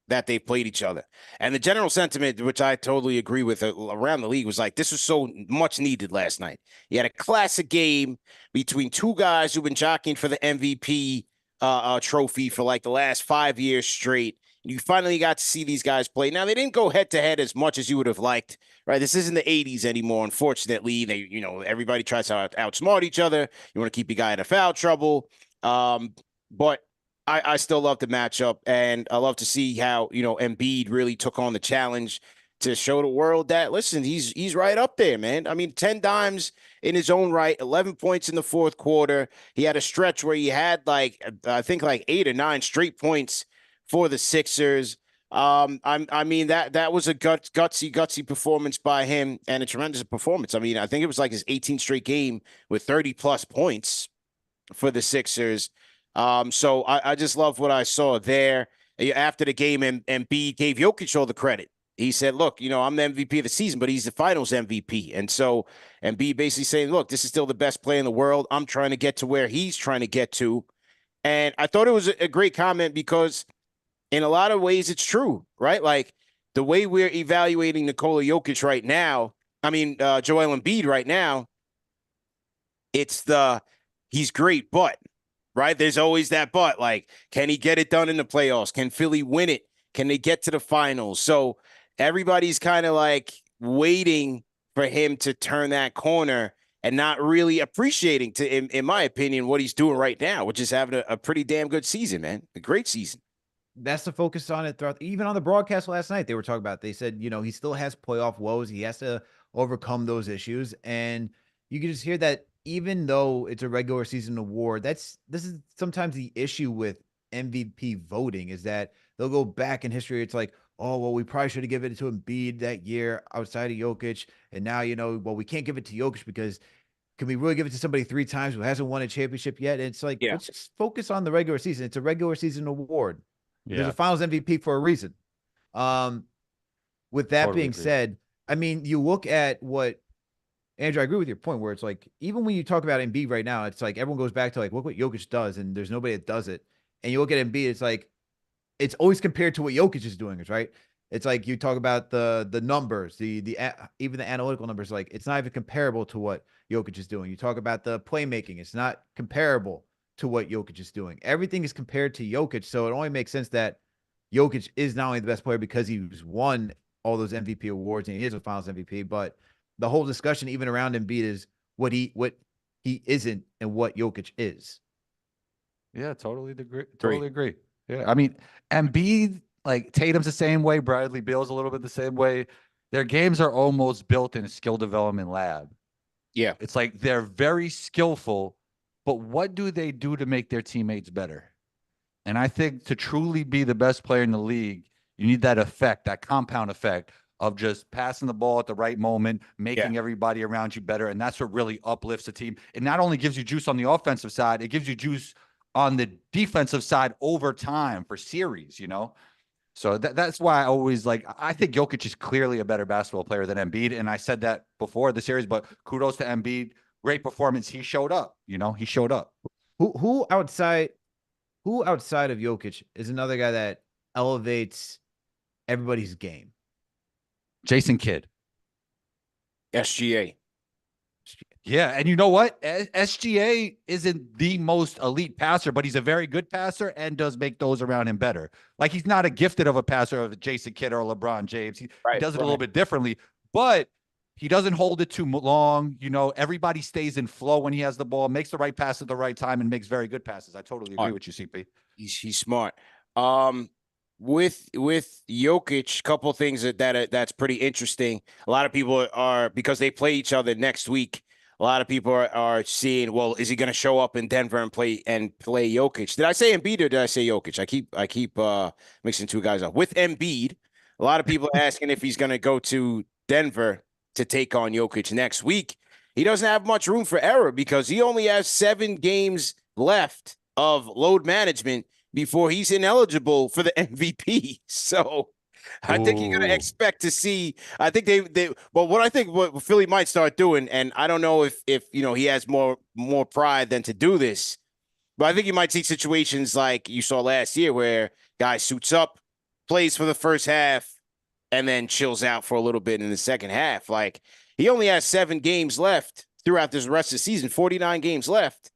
that they've played each other. And the general sentiment, which I totally agree with around the league, was like, this was so much needed last night. You had a classic game between two guys who've been jockeying for the MVP trophy for like the last 5 years straight. You finally got to see these guys play. Now, they didn't go head-to-head as much as you would have liked, right? This isn't the 80s anymore, unfortunately. Everybody tries to outsmart each other. You want to keep your guy out of foul trouble. But I still love the matchup, and I love to see how, Embiid really took on the challenge to show the world that, listen, he's right up there, man. I mean, 10 dimes in his own right, 11 points in the fourth quarter. He had a stretch where he had I think 8 or 9 straight points for the Sixers. I mean, that was a gutsy performance by him, and a tremendous performance. I mean, I think it was like his 18th straight game with 30 plus points for the Sixers. So I just love what I saw there. After the game, Embiid gave Jokic all the credit. He said, look, I'm the MVP of the season, but he's the finals MVP. And so Embiid basically saying, look, this is still the best player in the world. I'm trying to get to where he's trying to get to. And I thought it was a great comment because in a lot of ways it's true, right? Like the way we're evaluating Nikola Jokic right now, Joel Embiid right now, it's he's great, but, right? There's always that but, like, can he get it done in the playoffs? Can Philly win it? Can they get to the finals? So everybody's kind of like waiting for him to turn that corner and not really appreciating, in my opinion, what he's doing right now, which is having a pretty damn good season, man. A great season. That's the focus on it throughout. Even on the broadcast last night, they were talking about, they said, he still has playoff woes. He has to overcome those issues. And you can just hear that even though it's a regular season award, this is sometimes the issue with MVP voting is that they'll go back in history. It's like, oh, well, we probably should have given it to Embiid that year outside of Jokic. And now, we can't give it to Jokic because can we really give it to somebody 3 times who hasn't won a championship yet? And it's like, let's just focus on the regular season. It's a regular season award. Yeah. There's a finals MVP for a reason. With that being said, I mean, you look at what Andrew, I agree with your point where it's like, even when you talk about Embiid right now, it's like everyone goes back to like, look what Jokic does, and there's nobody that does it. And you look at Embiid, it's like, it's always compared to what Jokic is doing, right? It's like you talk about the numbers, even the analytical numbers, like it's not even comparable to what Jokic is doing. You talk about the playmaking, it's not comparable to what Jokic is doing. Everything is compared to Jokic, so it only makes sense that Jokic is not only the best player because he's won all those MVP awards and he is a Finals MVP, but the whole discussion even around Embiid is what he isn't and what Jokic is. Yeah, totally agree. Totally agree. Yeah, I mean, Embiid, like Tatum's the same way. Bradley Beal's a little bit the same way. Their games are almost built in a skill development lab. Yeah, it's like they're very skillful, but what do they do to make their teammates better? And I think to truly be the best player in the league, you need that effect, that compound effect of just passing the ball at the right moment, making everybody around you better. And that's what really uplifts the team. It not only gives you juice on the offensive side, it gives you juice on the defensive side over time for series, you know? So that's why I always I think Jokic is clearly a better basketball player than Embiid. And I said that before the series, but kudos to Embiid. Great performance. He showed up, he showed up. Who outside of Jokic is another guy that elevates everybody's game? Jason Kidd. SGA. Yeah, and you know what? SGA isn't the most elite passer, but he's a very good passer and does make those around him better. Like, he's not a gifted of a passer of Jason Kidd or LeBron James. He does it a little bit differently, but he doesn't hold it too long. Everybody stays in flow when he has the ball, makes the right pass at the right time, and makes very good passes. I totally agree with you, CP. He's smart. With Jokic, couple things that's pretty interesting. A lot of people are, because they play each other next week, a lot of people are seeing, well, is he going to show up in Denver and play Jokic? Did I say Embiid or did I say Jokic? I keep mixing two guys up. With Embiid, a lot of people are asking if he's going to go to Denver to take on Jokic next week. He doesn't have much room for error because he only has 7 games left of load management before he's ineligible for the MVP. So I think you're going to expect to see, I think what Philly might start doing, and I don't know if he has more pride than to do this, but I think you might see situations like you saw last year where guy suits up, plays for the first half, and then chills out for a little bit in the second half. Like, he only has 7 games left throughout this rest of the season, 49 games left.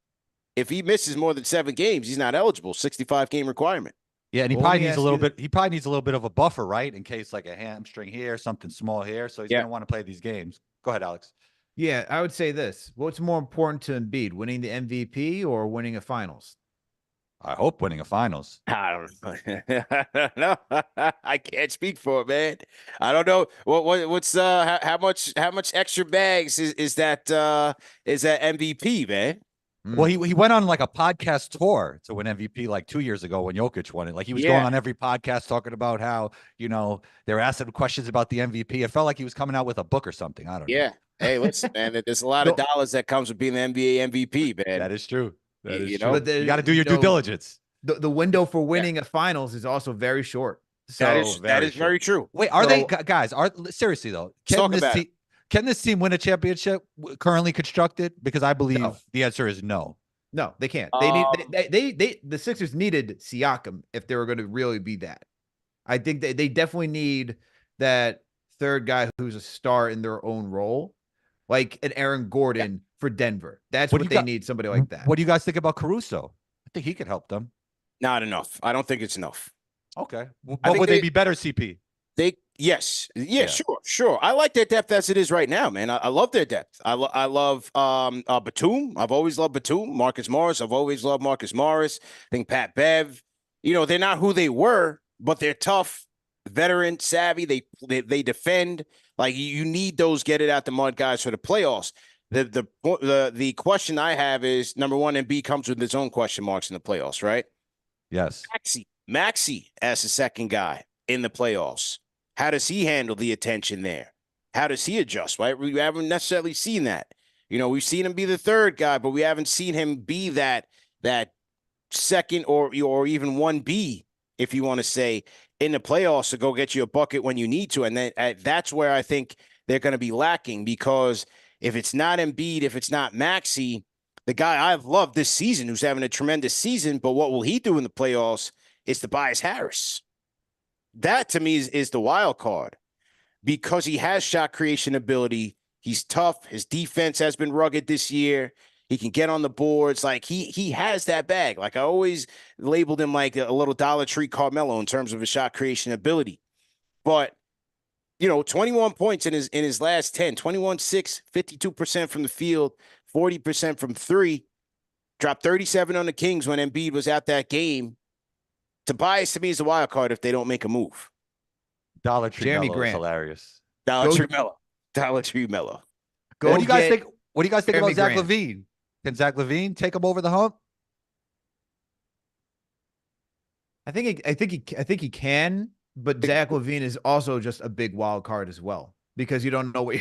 If he misses more than 7 games, he's not eligible. 65-game requirement. Yeah, and he probably needs a little bit. He probably needs a little bit of a buffer, right, in case like a hamstring here, something small here. So he's going to want to play these games. Go ahead, Alex. Yeah, I would say this: what's more important to Embiid, winning the MVP or winning a Finals? I hope winning a Finals. I don't know. I can't speak for it, man. I don't know what's how much extra bags is that MVP, man. Well, he went on like a podcast tour to win MVP like 2 years ago when Jokic won it. Like, he was going on every podcast talking about how, they were asking questions about the MVP. It felt like he was coming out with a book or something. I don't know. Yeah. Hey, listen, man, there's a lot of dollars that comes with being the NBA MVP, man. That is true. That is true. But you got to do your due diligence. The window for winning a Finals is also very short. So that is very true. Wait, are they guys? Seriously though? Can this team win a championship currently constructed? Because I believe the answer is no. No, they can't. The Sixers needed Siakam if they were going to really be that. I think they definitely need that third guy who's a star in their own role, like an Aaron Gordon for Denver. That's what they need, somebody like that. What do you guys think about Caruso? I think he could help them. Not enough. I don't think it's enough. Okay. But would they be better, CP? Yes. Sure. I like their depth as it is right now, man. I love their depth. I love Batum. I've always loved Batum. Marcus Morris. I've always loved Marcus Morris. I think Pat Bev. They're not who they were, but they're tough, veteran, savvy. They defend. Like, you need those get it out the mud guys for the playoffs. The question I have is, number one, Embiid comes with his own question marks in the playoffs, right? Yes. Maxey as the second guy in the playoffs. How does he handle the attention there? How does he adjust, right? We haven't necessarily seen that. We've seen him be the third guy, but we haven't seen him be that second or even 1B, if you want to say, in the playoffs to go get you a bucket when you need to. And then that's where I think they're going to be lacking, because if it's not Embiid, if it's not Maxey, the guy I've loved this season, who's having a tremendous season, but what will he do in the playoffs is Tobias Harris. That, to me, is the wild card because he has shot creation ability. He's tough. His defense has been rugged this year. He can get on the boards. Like, he has that bag. Like, I always labeled him like a little Dollar Tree Carmelo in terms of his shot creation ability. But, 21 points in his last 10, 21-6, 52% from the field, 40% from three, dropped 37 on the Kings when Embiid was at that game. Tobias, to me, is a wild card if they don't make a move. Dollar Tree Jeremy Melo is Grant. hilarious. Dollar Tree Mello. What do you guys think? What do you guys think Jeremy about Zach Grant. LaVine? Can Zach LaVine take him over the hump? I think he can, but Zach LaVine is also just a big wild card as well because you don't know what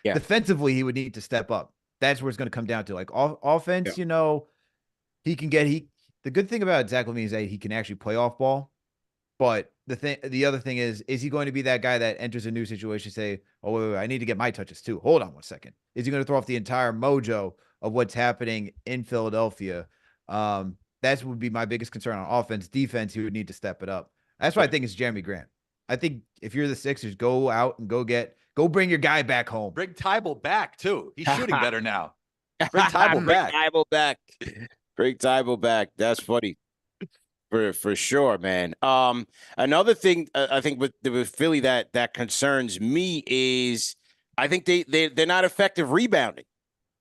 defensively he would need to step up. That's where it's going to come down to. Like offense, he can get the good thing about Zach LaVine is that he can actually play off ball. But the other thing is he going to be that guy that enters a new situation, say, oh, wait, I need to get my touches too. Hold on one second. Is he going to throw off the entire mojo of what's happening in Philadelphia? That would be my biggest concern on offense. Defense, he would need to step it up. That's why I think it's Jeremy Grant. I think if you're the Sixers, go out and go bring your guy back home. Bring Tybalt back too. He's shooting better now. Bring Tybalt back. Bring Tybalt back. That's funny. For sure, man. Another thing I think with Philly that concerns me is I think they're not effective rebounding.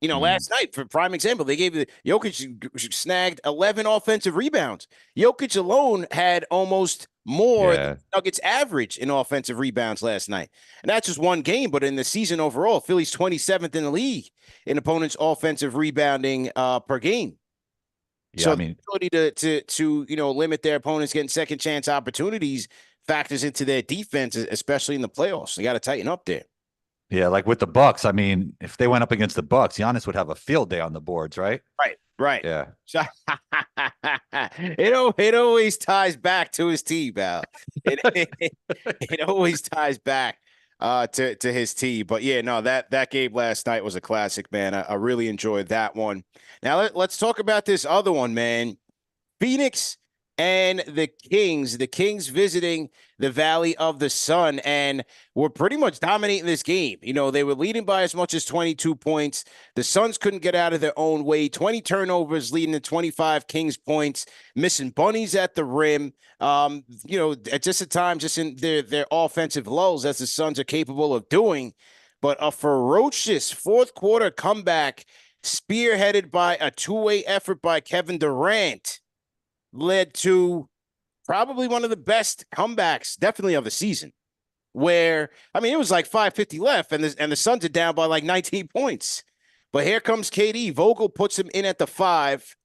Last night, for prime example, they gave Jokic snagged 11 offensive rebounds. Jokic alone had almost more than Nuggets average in offensive rebounds last night. And that's just one game, but in the season overall, Philly's 27th in the league in opponents' offensive rebounding per game. Yeah, so the ability to limit their opponents getting second chance opportunities factors into their defense, especially in the playoffs. They got to tighten up there. Yeah, like with the Bucks. I mean, if they went up against the Bucks, Giannis would have a field day on the boards, right? Right. Yeah. So, it always ties back to his team, Al. It always ties back to his team. But yeah, no, that game last night was a classic, man. I really enjoyed that one. Now let's talk about this other one, man. Phoenix and the Kings. The Kings visiting the Valley of the Sun, and were pretty much dominating this game. They were leading by as much as 22 points. The Suns couldn't get out of their own way. 20 turnovers leading to 25 Kings points, missing bunnies at the rim. At just a time, just in their offensive lulls, as the Suns are capable of doing. But a ferocious fourth quarter comeback, spearheaded by a two-way effort by Kevin Durant, led to probably one of the best comebacks, definitely of the season, where, it was like 5:50 left, and the Suns are down by like 19 points. But here comes KD. Vogel puts him in at the 5,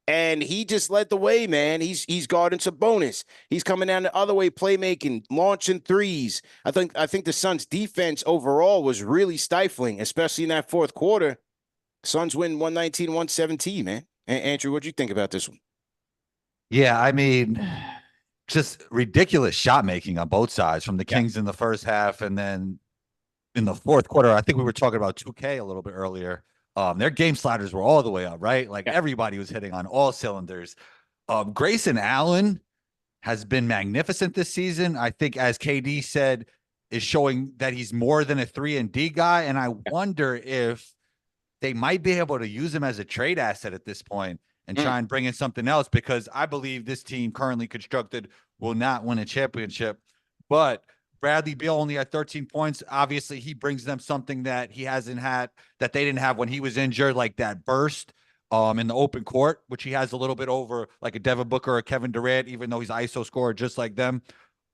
and he just led the way, man. He's guarding Sabonis. He's coming down the other way, playmaking, launching threes. I think the Suns' defense overall was really stifling, especially in that fourth quarter. Suns win 119-117, man. Andrew, what'd you think about this one? Yeah, just ridiculous shot making on both sides from the Kings in the first half, and then in the fourth quarter, I think we were talking about 2K a little bit earlier. Their game sliders were all the way up, right? Like everybody was hitting on all cylinders. Grayson Allen has been magnificent this season. I think, as KD said, is showing that he's more than a 3-and-D guy, and I wonder if they might be able to use him as a trade asset at this point and try and bring in something else, because I believe this team currently constructed will not win a championship. But Bradley Beal only had 13 points. Obviously, he brings them something that he hasn't had, that they didn't have when he was injured, like that burst in the open court, which he has a little bit over like a Devin Booker or Kevin Durant, even though he's ISO scorer just like them.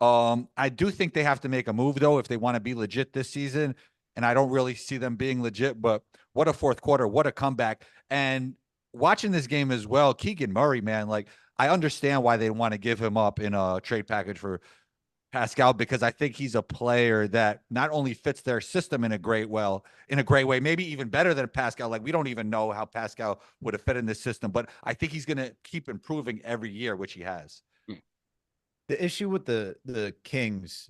I do think they have to make a move, though, if they want to be legit this season. And I don't really see them being legit, but what a fourth quarter, what a comeback. And watching this game as well, Keegan Murray, man, like, I understand why they want to give him up in a trade package for Pascal, because I think he's a player that not only fits their system in a great way, maybe even better than Pascal. Like, we don't even know how Pascal would have fit in this system, but I think he's going to keep improving every year, which he has. The issue with the Kings,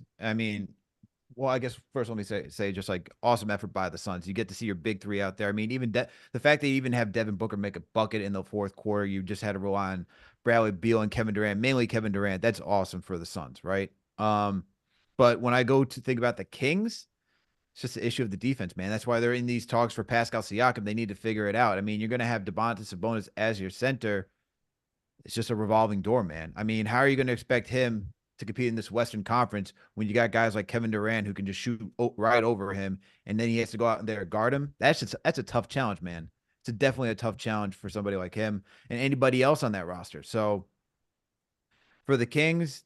well, I guess first let me say just like awesome effort by the Suns. You get to see your big three out there. I mean, even the fact that you even have Devin Booker make a bucket in the fourth quarter, you just had to rely on Bradley Beal and Kevin Durant, mainly Kevin Durant. That's awesome for the Suns, right? But when I go to think about the Kings, it's just the issue of the defense, man. That's why they're in these talks for Pascal Siakam. They need to figure it out. I mean, you're going to have Domantas Sabonis as your center. It's just a revolving door, man. I mean, how are you going to expect him to compete in this Western Conference when you got guys like Kevin Durant who can just shoot right over him, and then he has to go out there and guard him? That's a tough challenge, man. It's definitely a tough challenge for somebody like him and anybody else on that roster. So for the Kings,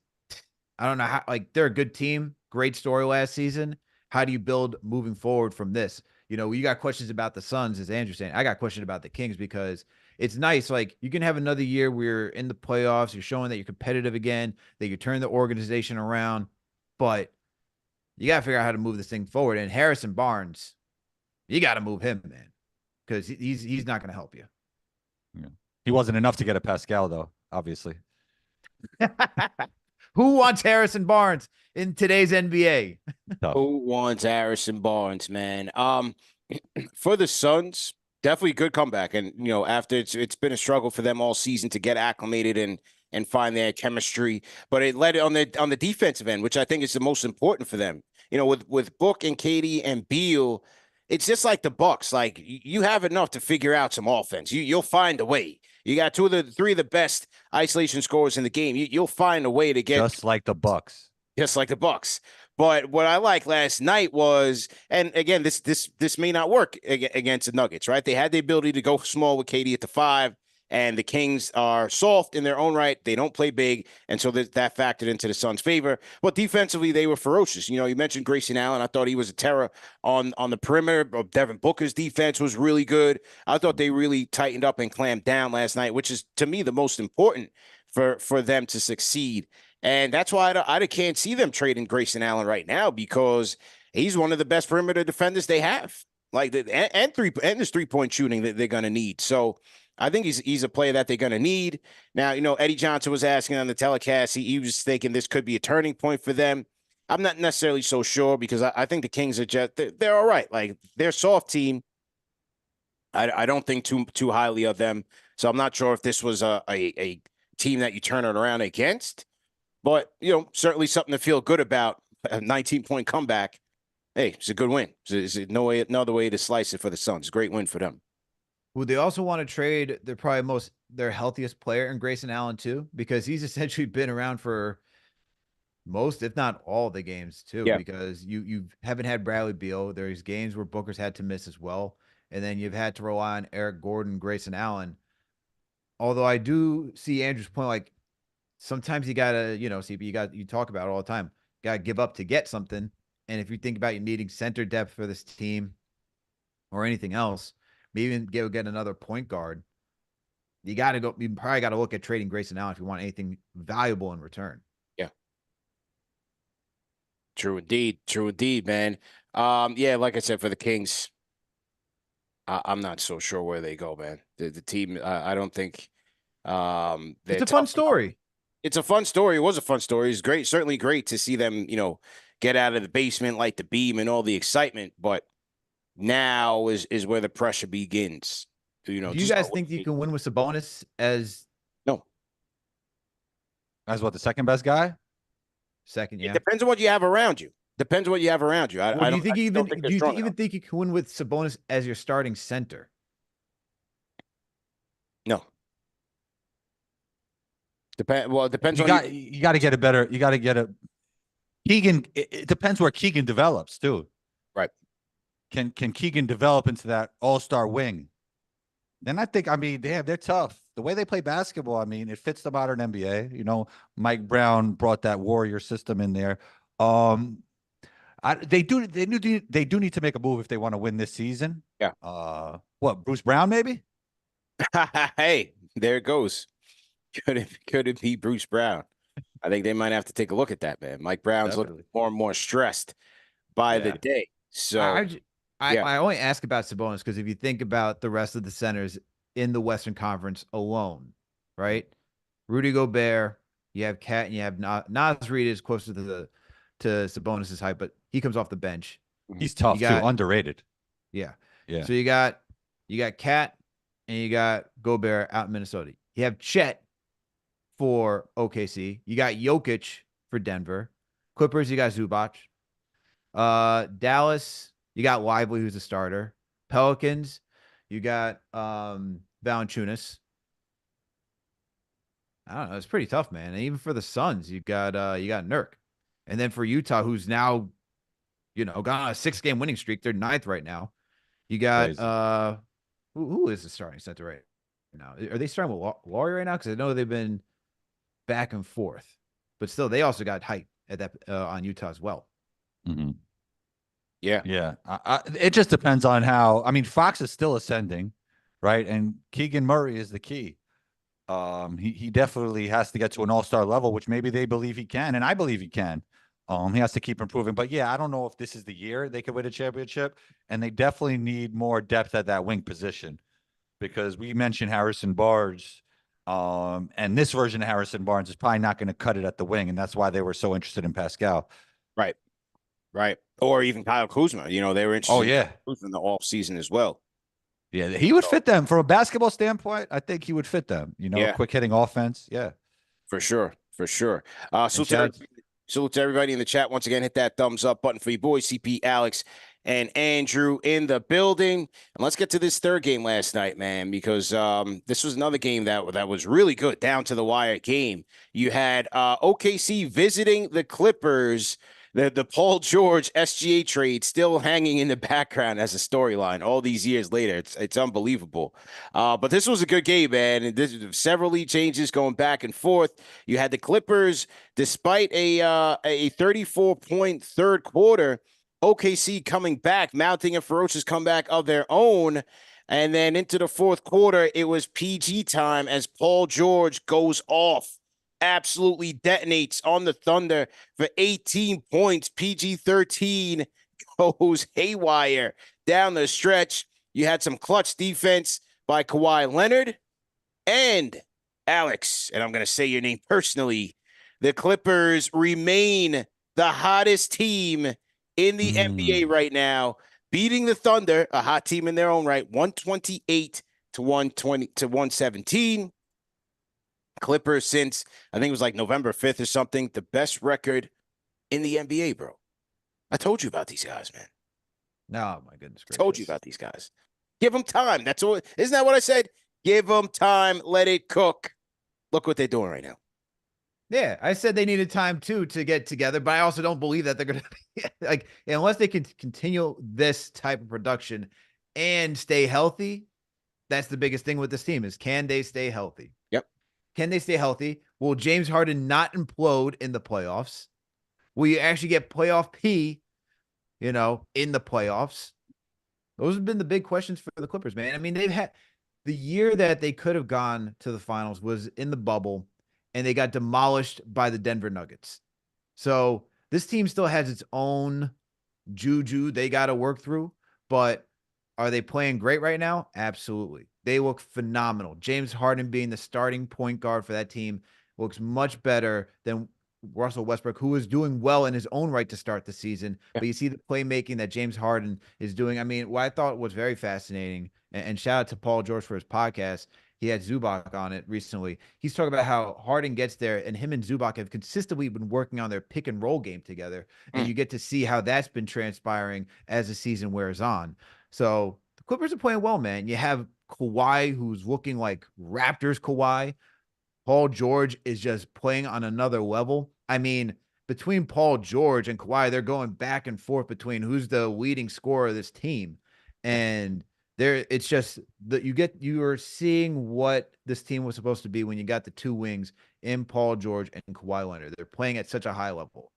I don't know how, like, they're a good team, great story last season. How do you build moving forward from this? You know, you got questions about the Suns, as Andrew's saying. I got questions about the Kings because it's nice. Like, you can have another year where you're in the playoffs, you're showing that you're competitive again, that you turn the organization around, but you got to figure out how to move this thing forward. And Harrison Barnes, you got to move him, man, because he's not going to help you. Yeah. He wasn't enough to get a Pascal, though, obviously. Who wants Harrison Barnes in today's NBA? Who wants Harrison Barnes, man? For the Suns, definitely good comeback. And, you know, after it's been a struggle for them all season to get acclimated and find their chemistry, but it led on the defensive end, which I think is the most important for them. You know, with Book and Katie and Beal, it's just like the Bucks. Like, you have enough to figure out some offense. You'll find a way. You got three of the best isolation scorers in the game. You'll find a way to get just like the Bucks. Just like the Bucks. But what I liked last night was, and again, this may not work against the Nuggets, right? They had the ability to go small with KD at the 5, and the Kings are soft in their own right. They don't play big, and so that factored into the Suns' favor. But defensively, they were ferocious. You know, you mentioned Grayson Allen. I thought he was a terror on the perimeter. Devin Booker's defense was really good. I thought they really tightened up and clamped down last night, which is, to me, the most important for them to succeed. And that's why I can't see them trading Grayson Allen right now, because he's one of the best perimeter defenders they have. Like, and his 3-point shooting that they're going to need. So I think he's a player that they're going to need. Now, you know, Eddie Johnson was asking on the telecast. He was thinking this could be a turning point for them. I'm not necessarily so sure, because I think the Kings are they're all right. Like, they're a soft team. I don't think too highly of them. So I'm not sure if this was a team that you turn it around against. But, you know, certainly something to feel good about. A 19-point comeback. Hey, it's a good win. It's another way to slice it for the Suns. Great win for them. Would they also want to trade their healthiest player in Grayson Allen too? Because he's essentially been around for most, if not all, the games too. Yeah. Because you haven't had Bradley Beal. There's games where Booker's had to miss as well. And then you've had to rely on Eric Gordon, Grayson Allen. Although I do see Andrew's point, like, sometimes you gotta, you know, CP, you talk about it all the time. Gotta give up to get something. And if you think about you needing center depth for this team or anything else, maybe even get another point guard, you probably gotta look at trading Grayson Allen if you want anything valuable in return. Yeah. True indeed, man. Yeah, like I said, for the Kings, I'm not so sure where they go, man. The team, I don't think it's a fun story. It's a fun story. It was a fun story. It's great. Certainly great to see them, you know, get out of the basement, light the beam, and all the excitement. But now is where the pressure begins. You know, do you guys think you can win with Sabonis as no? As what, the second best guy? Second, yeah. It depends on what you have around you. Depends on what you have around you. Do you even think you can win with Sabonis as your starting center? No. Well, it depends. You got to get a better. You got to get a Keegan. It depends where Keegan develops too. Right. Can Keegan develop into that all-star wing? Then I think, I mean, they're tough. The way they play basketball, I mean, it fits the modern NBA. You know, Mike Brown brought that warrior system in there. They do need to make a move if they want to win this season. Yeah. What, Bruce Brown maybe? Hey, there it goes. Could it be Bruce Brown? I think they might have to take a look at that, man. Mike Brown's looking more and more stressed by the day. So I only ask about Sabonis because if you think about the rest of the centers in the Western Conference alone, right? Rudy Gobert, you have Cat, and you have Naz Reid is closer to to Sabonis' hype, but he comes off the bench. He's tough too, underrated. Yeah. Yeah. So you got Cat and you got Gobert out in Minnesota. You have Chet for OKC. You got Jokic for Denver. Clippers, you got Zubac. Dallas, you got Lively, who's a starter. Pelicans, you got Valanciunas. I don't know. It's pretty tough, man. And even for the Suns, you got Nurk. And then for Utah, who's now, gone on a 6-game winning streak. They're 9th right now. You got who is the starting center right now? Are they starting with Laurie right now? Because I know they've been back and forth, but still, they also got hype at that on Utah as well. Mm-hmm. Yeah. It just depends on how. I mean, Fox is still ascending, right? And Keegan Murray is the key. He definitely has to get to an all-star level, which maybe they believe he can, and I believe he can. He has to keep improving. But yeah, I don't know if this is the year they could win a championship, and they definitely need more depth at that wing position because we mentioned Harrison Barnes, and this version of Harrison Barnes is probably not going to cut it at the wing, and that's why they were so interested in Pascal. Right. Or even Kyle Kuzma. They were interested in Kuzma in the off season as well. Yeah, he would fit them from a basketball standpoint. I think he would fit them. Quick hitting offense. Yeah, for sure. Salute to everybody in the chat. Once again, hit that thumbs up button for you boys, CP, Alex, and Andrew in the building. And let's get to this third game last night, man, because this was another game that was really good, down to the wire game. You had OKC visiting the Clippers. The Paul George SGA trade still hanging in the background as a storyline all these years later. It's unbelievable. But this was a good game, man. And there's several lead changes going back and forth. You had the Clippers, despite a 34-point third quarter, OKC coming back, mounting a ferocious comeback of their own. And then into the fourth quarter, it was PG time as Paul George goes off. Absolutely detonates on the Thunder for 18 points. PG-13 goes haywire down the stretch. You had some clutch defense by Kawhi Leonard and Alex, and I'm going to say your name personally. The Clippers remain the hottest team in the NBA right now, beating the Thunder, a hot team in their own right, 128 to 117. Clippers since, I think it was like November 5th or something, the best record in the NBA, bro. I told you about these guys, man. No, my goodness gracious. Told you about these guys. Give them time. That's all. Isn't that what I said? Give them time. Let it cook. Look what they're doing right now. Yeah, I said they needed time too to get together, but I also don't believe that they're going to be like, unless they can continue this type of production and stay healthy. That's the biggest thing with this team is, can they stay healthy? Yep. Can they stay healthy? Will James Harden not implode in the playoffs? Will you actually get playoff P, in the playoffs? Those have been the big questions for the Clippers, man. I mean, they've had the year that they could have gone to the finals was in the bubble, and they got demolished by the Denver Nuggets. So this team still has its own juju they got to work through, but are they playing great right now? Absolutely. They look phenomenal. James Harden being the starting point guard for that team looks much better than Russell Westbrook, who is doing well in his own right to start the season. Yeah. But you see the playmaking that James Harden is doing. I mean, what I thought was very fascinating, and shout out to Paul George for his podcast. He had Zubac on it recently. He's talking about how Harden gets there, and him and Zubac have consistently been working on their pick and roll game together. And you get to see how that's been transpiring as the season wears on. So the Clippers are playing well, man. You have Kawhi, who's looking like Raptors Kawhi. Paul George is just playing on another level. I mean, between Paul George and Kawhi, they're going back and forth between who's the leading scorer of this team. And it's just that you are seeing what this team was supposed to be when you got the two wings in Paul George and Kawhi Leonard. They're playing at such a high level.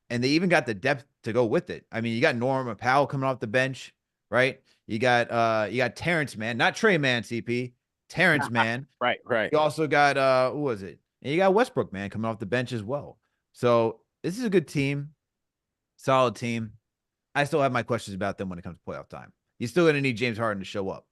And they even got the depth to go with it. I mean, you got Norman Powell coming off the bench, right? You got Terrence Mann, not Trey Mann, CP. Terrence Mann. Right. You also got who was it? And you got Westbrook, man, coming off the bench as well. So this is a good team, solid team. I still have my questions about them when it comes to playoff time. You're still going to need James Harden to show up.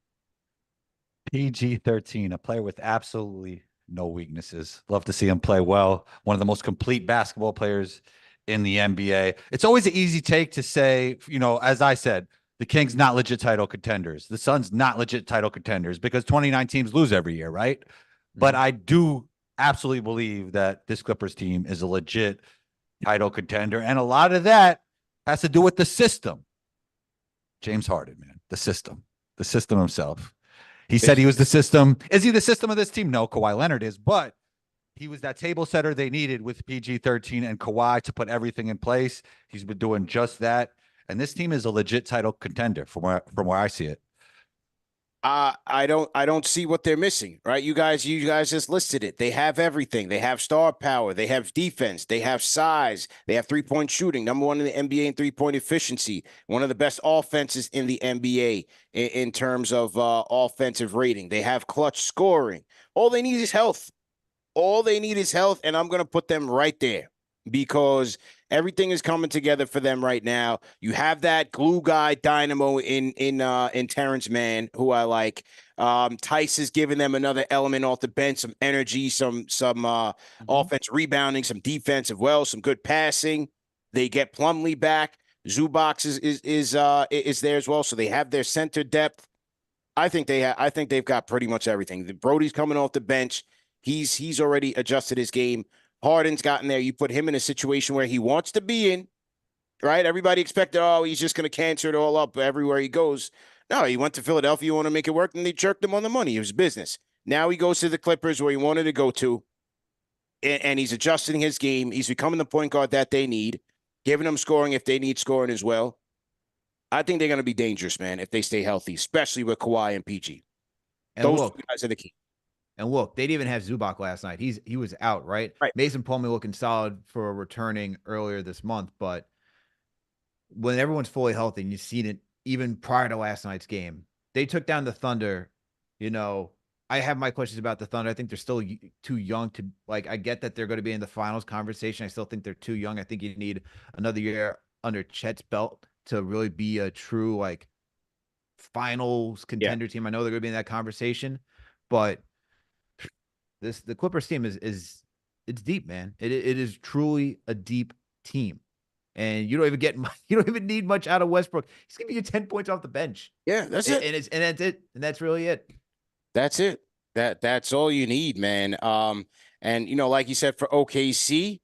PG-13, a player with absolutely no weaknesses. Love to see him play well. One of the most complete basketball players in the NBA. It's always an easy take to say, as I said, the Kings not legit title contenders. The Suns not legit title contenders because 29 teams lose every year, right? But I do absolutely believe that this Clippers team is a legit title contender. And a lot of that has to do with the system. James Harden, man, the system himself. He said he was the system. Is he the system of this team? No, Kawhi Leonard is, but he was that table setter they needed with PG-13 and Kawhi to put everything in place. He's been doing just that. And this team is a legit title contender from where I see it. I don't see what they're missing, right? You guys just listed it. They have everything. They have star power. They have defense. They have size. They have 3-point shooting. Number 1 in the NBA in 3-point efficiency. One of the best offenses in the NBA in terms of offensive rating. They have clutch scoring. All they need is health. And I'm going to put them right there because everything is coming together for them right now. You have that glue guy dynamo in Terrence Mann, who I like. Tice is giving them another element off the bench, some energy, some offense rebounding, some defensive some good passing. They get Plumlee back. Zubac is there as well, so they have their center depth. I think they've got pretty much everything. Brody's coming off the bench. He's already adjusted his game. Harden's gotten there. You put him in a situation where he wants to be in, right? Everybody expected, he's just going to cancer it all up everywhere he goes. No, he went to Philadelphia. You want to make it work, and they jerked him on the money. It was business. Now he goes to the Clippers where he wanted to go to, and he's adjusting his game. He's becoming the point guard that they need, giving them scoring if they need scoring as well. I think they're going to be dangerous, man, if they stay healthy, especially with Kawhi and PG. And those two guys are the key. And look, they didn't even have Zubac last night. He was out, right? Mason Plumlee looking solid for returning earlier this month, but when everyone's fully healthy, and you've seen it even prior to last night's game, they took down the Thunder. I have my questions about the Thunder. I think they're still too young to I get that they're going to be in the finals conversation. I still think they're too young. I think you need another year under Chet's belt to really be a true finals contender team. I know they're going to be in that conversation, but the Clippers team it's deep, man. It is truly a deep team, and you don't even need much out of Westbrook. He's giving you 10 points off the bench. Yeah, that's it. And that's it. And that's really it. That's it. That's all you need, man. And like you said for OKC,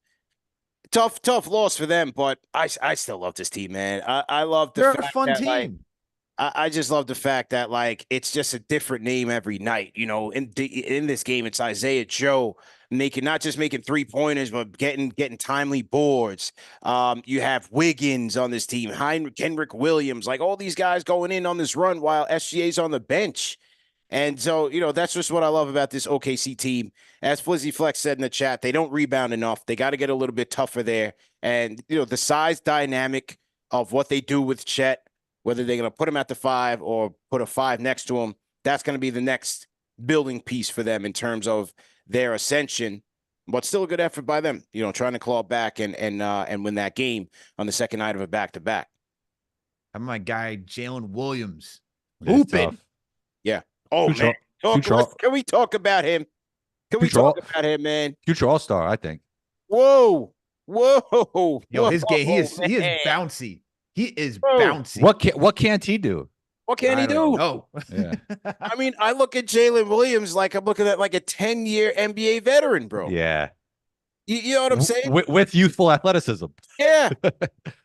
tough loss for them, but I still love this team, man. I love the They're fact a fun that, team. I just love the fact that it's just a different name every night. In this game, it's Isaiah Joe not just making 3-pointers, but getting timely boards. You have Wiggins on this team, Kenrick Williams, all these guys going in on this run while SGA's on the bench. And so, that's just what I love about this OKC team. As Flizzy Flex said in the chat, they don't rebound enough. They got to get a little bit tougher there. And, the size dynamic of what they do with Chet, whether they're going to put him at the 5 or put a 5 next to him, that's going to be the next building piece for them in terms of their ascension. But still a good effort by them, trying to claw back and win that game on the second night of a back-to-back. I'm my guy, Jalen Williams. Hooping. Yeah. Oh, man. Can we talk about him? Can we talk about him, man? Future All-Star, I think. Whoa. Yo, his game, he is bouncy. He is bouncy. What can't he do? What can he do? No. Yeah. I mean, I look at Jalen Williams like I'm looking at a 10-year NBA veteran, bro. Yeah. You know what I'm saying? With youthful athleticism. Yeah.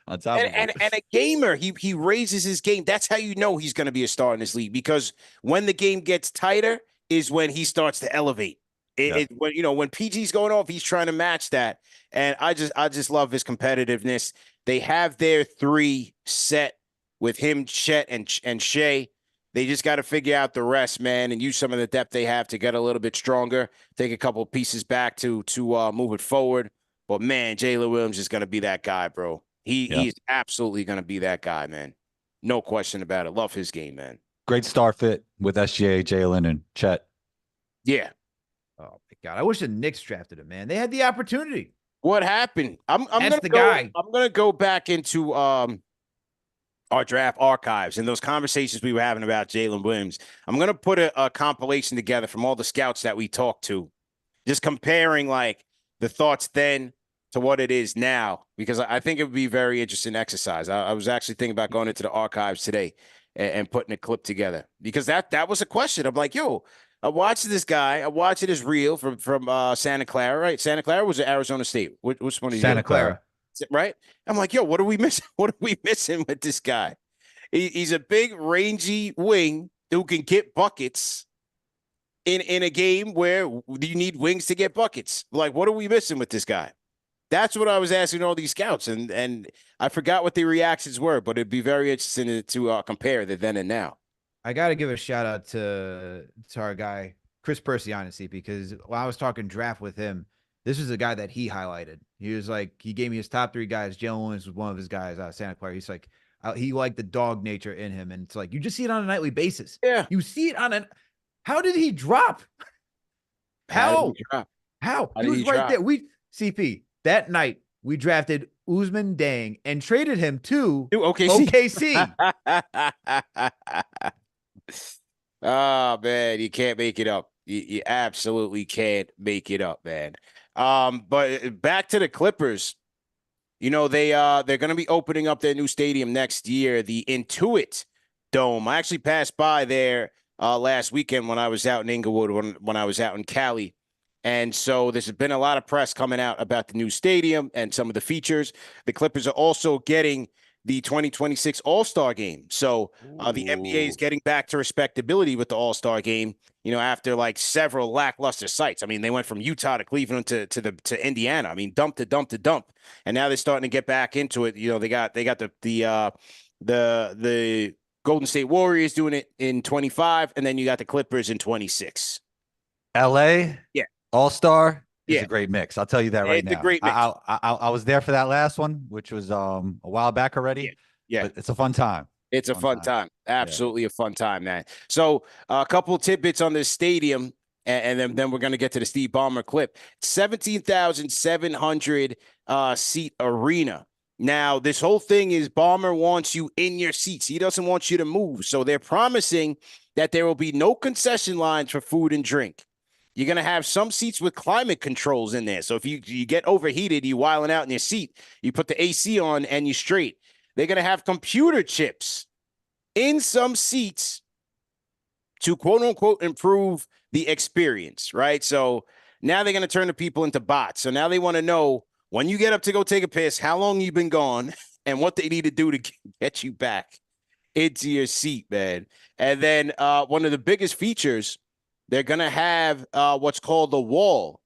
On top and a gamer, he raises his game. That's how you know he's going to be a star in this league, because when the game gets tighter is when he starts to elevate. When PG's going off, he's trying to match that. And I just love his competitiveness. They have their 3 set with him, Chet, and Shea. They just got to figure out the rest, man, and use some of the depth they have to get a little bit stronger, take a couple of pieces back to move it forward. But, man, Jalen Williams is going to be that guy, bro. He's absolutely going to be that guy, man. No question about it. Love his game, man. Great star fit with SGA, Jalen, and Chet. Yeah. Oh, my God. I wish the Knicks drafted him, man. They had the opportunity. What happened? I'm guy. I'm going to go back into our draft archives and those conversations we were having about Jalen Williams. I'm going to put a compilation together from all the scouts that we talked to, just comparing the thoughts then to what it is now, because I think it would be a very interesting exercise. I was actually thinking about going into the archives today and putting a clip together, because that was a question. I'm like, yo, I watched this guy. I watched his reel from Santa Clara, right? Santa Clara was at Arizona State. Which one? Santa Clara, right? I'm like, yo, what are we missing? What are we missing with this guy? He's a big, rangy wing who can get buckets in a game where you need wings to get buckets. Like, what are we missing with this guy? That's what I was asking all these scouts, and I forgot what the reactions were, but it'd be very interesting to compare the then and now. I got to give a shout out to our guy, Chris Percy, honestly, because when I was talking draft with him, this was a guy that he highlighted. He was like, he gave me his top 3 guys. Jalen Williams was one of his guys out of Santa Clara. He's like, he liked the dog nature in him. And it's like, you just see it on a nightly basis. Yeah. You see it on how did he drop? How? He was right there. CP, that night, we drafted Usman Dang and traded him to OKC. Oh, man, you can't make it up. You absolutely can't make it up, man. But back to the Clippers. You know, they're going to be opening up their new stadium next year, the Intuit Dome. I actually passed by there last weekend when I was out in Inglewood, when I was out in Cali. And so there's been a lot of press coming out about the new stadium and some of the features. The Clippers are also getting the 2026 All-Star Game. So the NBA is getting back to respectability with the All-Star Game, you know, after like several lackluster sites. I mean, they went from Utah to Cleveland to Indiana. I mean, dump to dump to dump. And now they're starting to get back into it. You know, they got the Golden State Warriors doing it in 25, and then you got the Clippers in 26. LA, yeah, All-Star is a great mix. I'll tell you that right now. It's a great mix. I was there for that last one, which was a while back already. Yeah. But it's a fun time. It's a fun time. Absolutely a fun time, man. So a couple of tidbits on this stadium, and then we're going to get to the Steve Ballmer clip. 17,700 seat arena. Now, this whole thing is Ballmer wants you in your seats. He doesn't want you to move. So they're promising that there will be no concession lines for food and drink. You're going to have some seats with climate controls in there. So if you get overheated, you whiling out in your seat, you put the AC on and you straight. They're going to have computer chips in some seats to quote unquote improve the experience, right? So now they're going to turn the people into bots. So now they want to know when you get up to go take a piss, how long you've been gone and what they need to do to get you back into your seat, man. And then one of the biggest features, they're going to have what's called the wall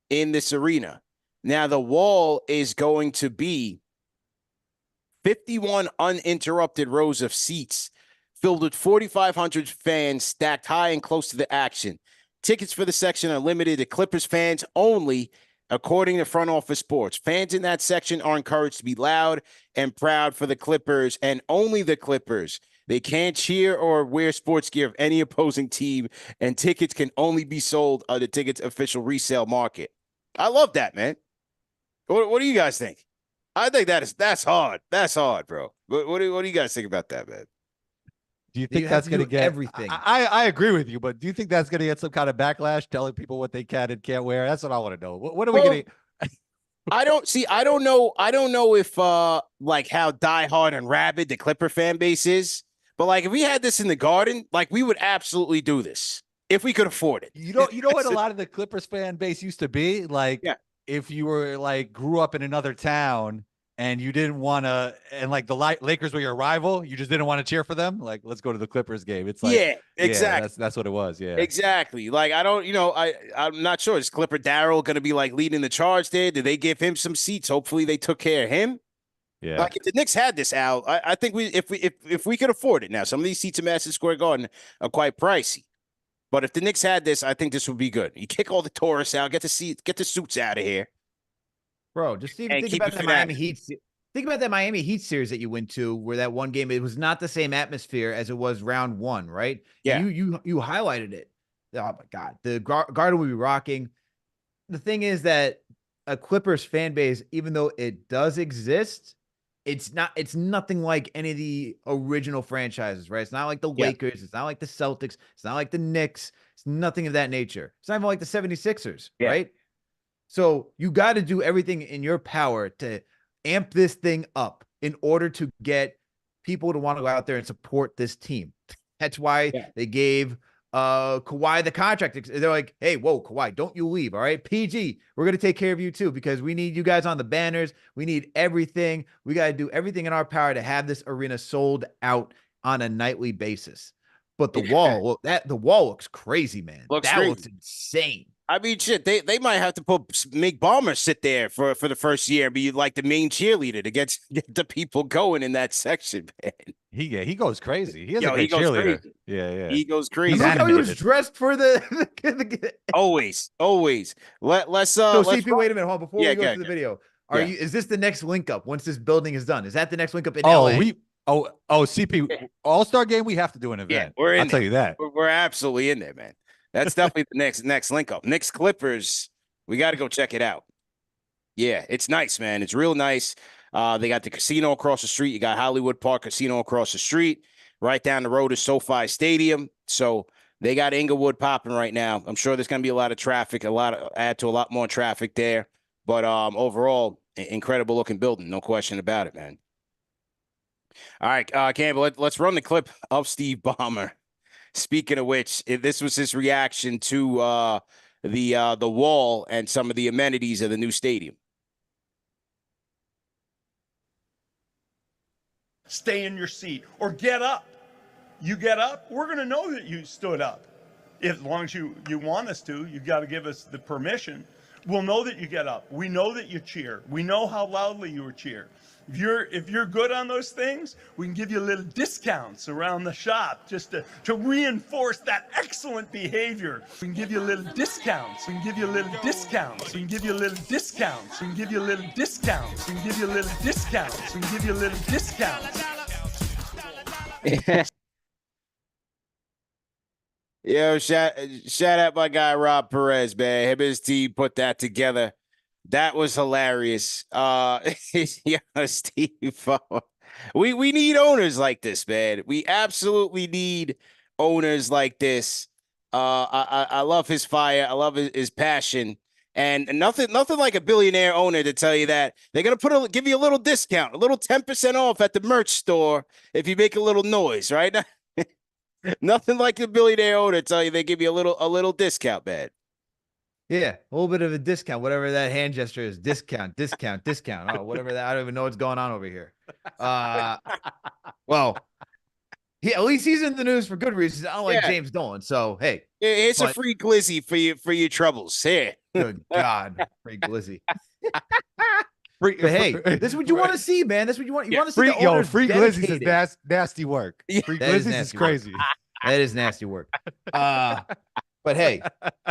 in this arena. Now, the wall is going to be 51 uninterrupted rows of seats filled with 4,500 fans stacked high and close to the action. Tickets for the section are limited to Clippers fans only, according to Front Office Sports. Fans in that section are encouraged to be loud and proud for the Clippers and only the Clippers. They can't cheer or wear sports gear of any opposing team, and tickets can only be sold on the ticket's official resale market. I love that, man. What do you guys think? I think that's hard. That's hard, bro. What do you guys think about that, man? Do you think that's going to get everything? I agree with you, but do you think that's going to get some kind of backlash, telling people what they can and can't wear? That's what I want to know. What are we going to? I don't know if like how diehard and rabid the Clipper fan base is. But like if we had this in the Garden, like we would absolutely do this if we could afford it. You know what a lot of the Clippers fan base used to be like. If you were like grew up in another town and you didn't want to, and like the Lakers were your rival, you just didn't want to cheer for them. Like, let's go to the Clippers game. It's like, exactly. That's what it was. Yeah, exactly. Like I'm not sure. Is Clipper Darryl going to be like leading the charge there? Did they give him some seats? Hopefully they took care of him. Yeah. Like if the Knicks had this, Al, I think if we could afford it now, some of these seats in Madison Square Garden are quite pricey. But if the Knicks had this, I think this would be good. You kick all the tourists out, get the suits out of here. Bro, just even think about that Miami Heat. Think about that Miami Heat series that you went to, where that one game, it was not the same atmosphere as it was round one, right? Yeah. And you highlighted it. Oh my God. The Garden will be rocking. The thing is that a Clippers fan base, even though it does exist, it's nothing like any of the original franchises, right? It's not like the Lakers. It's not like the Celtics. It's not like the Knicks. It's nothing of that nature. It's not even like the 76ers, right? So you got to do everything in your power to amp this thing up in order to get people to want to go out there and support this team. That's why they gave Kawhi the contract. They're like, hey, whoa, Kawhi, don't you leave. All right. PG, we're going to take care of you too, because we need you guys on the banners. We need everything. We got to do everything in our power to have this arena sold out on a nightly basis. But the wall, the wall looks crazy, man. Looks insane. I mean, shit, they might have to make Ballmer sit there for the first year and be like the main cheerleader to get the people going in that section, man. He goes crazy. He is a great cheerleader. Crazy. Yeah. He goes crazy. Look how he was dressed for the always. Let's So CP, wait a minute, hold on, before we go to the video. Is this the next link up once this building is done? Is that the next link up in LA? CP All-Star game, we have to do an event. Yeah, I'll tell you that. We're absolutely in there, man. That's definitely the next link up. Knicks Clippers. We got to go check it out. Yeah, it's nice, man. It's real nice. They got the casino across the street. You got Hollywood Park Casino across the street. Right down the road is SoFi Stadium. So they got Inglewood popping right now. I'm sure there's going to be a lot of traffic, add to a lot more traffic there. But overall, incredible looking building. No question about it, man. All right, Campbell, let's run the clip of Steve Ballmer. Speaking of which, this was his reaction to the wall and some of the amenities of the new stadium. Stay in your seat or get up. You get up, we're going to know that you stood up. As long as you want us to, you got to give us the permission. We'll know that you get up. We know that you cheer. We know how loudly you were cheer. If you're good on those things, we can give you little discounts around the shop just to reinforce that excellent behavior. We can give you little discounts. We can give you little discounts. We can give you little discounts. We can give you little discounts. We can give you little discounts. We can give you little discounts. Yo, shout out my guy Rob Perez, man. Him and his team put that together. That was hilarious. Steve, we need owners like this, man. We absolutely need owners like this. I love his fire. I love his passion. And nothing like a billionaire owner to tell you that they're gonna give you a little discount, a little 10% off at the merch store if you make a little noise, right? Nothing like a billionaire owner tell you they give you a little discount, man. Yeah, a little bit of a discount, whatever that hand gesture is. Discount. Oh, whatever that. I don't even know what's going on over here. Well, at least he's in the news for good reasons. I don't like James Dolan. So hey, it's a free glizzy for your troubles. Here. Good God, free glizzy. But hey, this is what you want to see, man. That's what you want. You want to see the owners free glizzies is nasty work. Free glizzies is crazy. That is nasty work. But hey,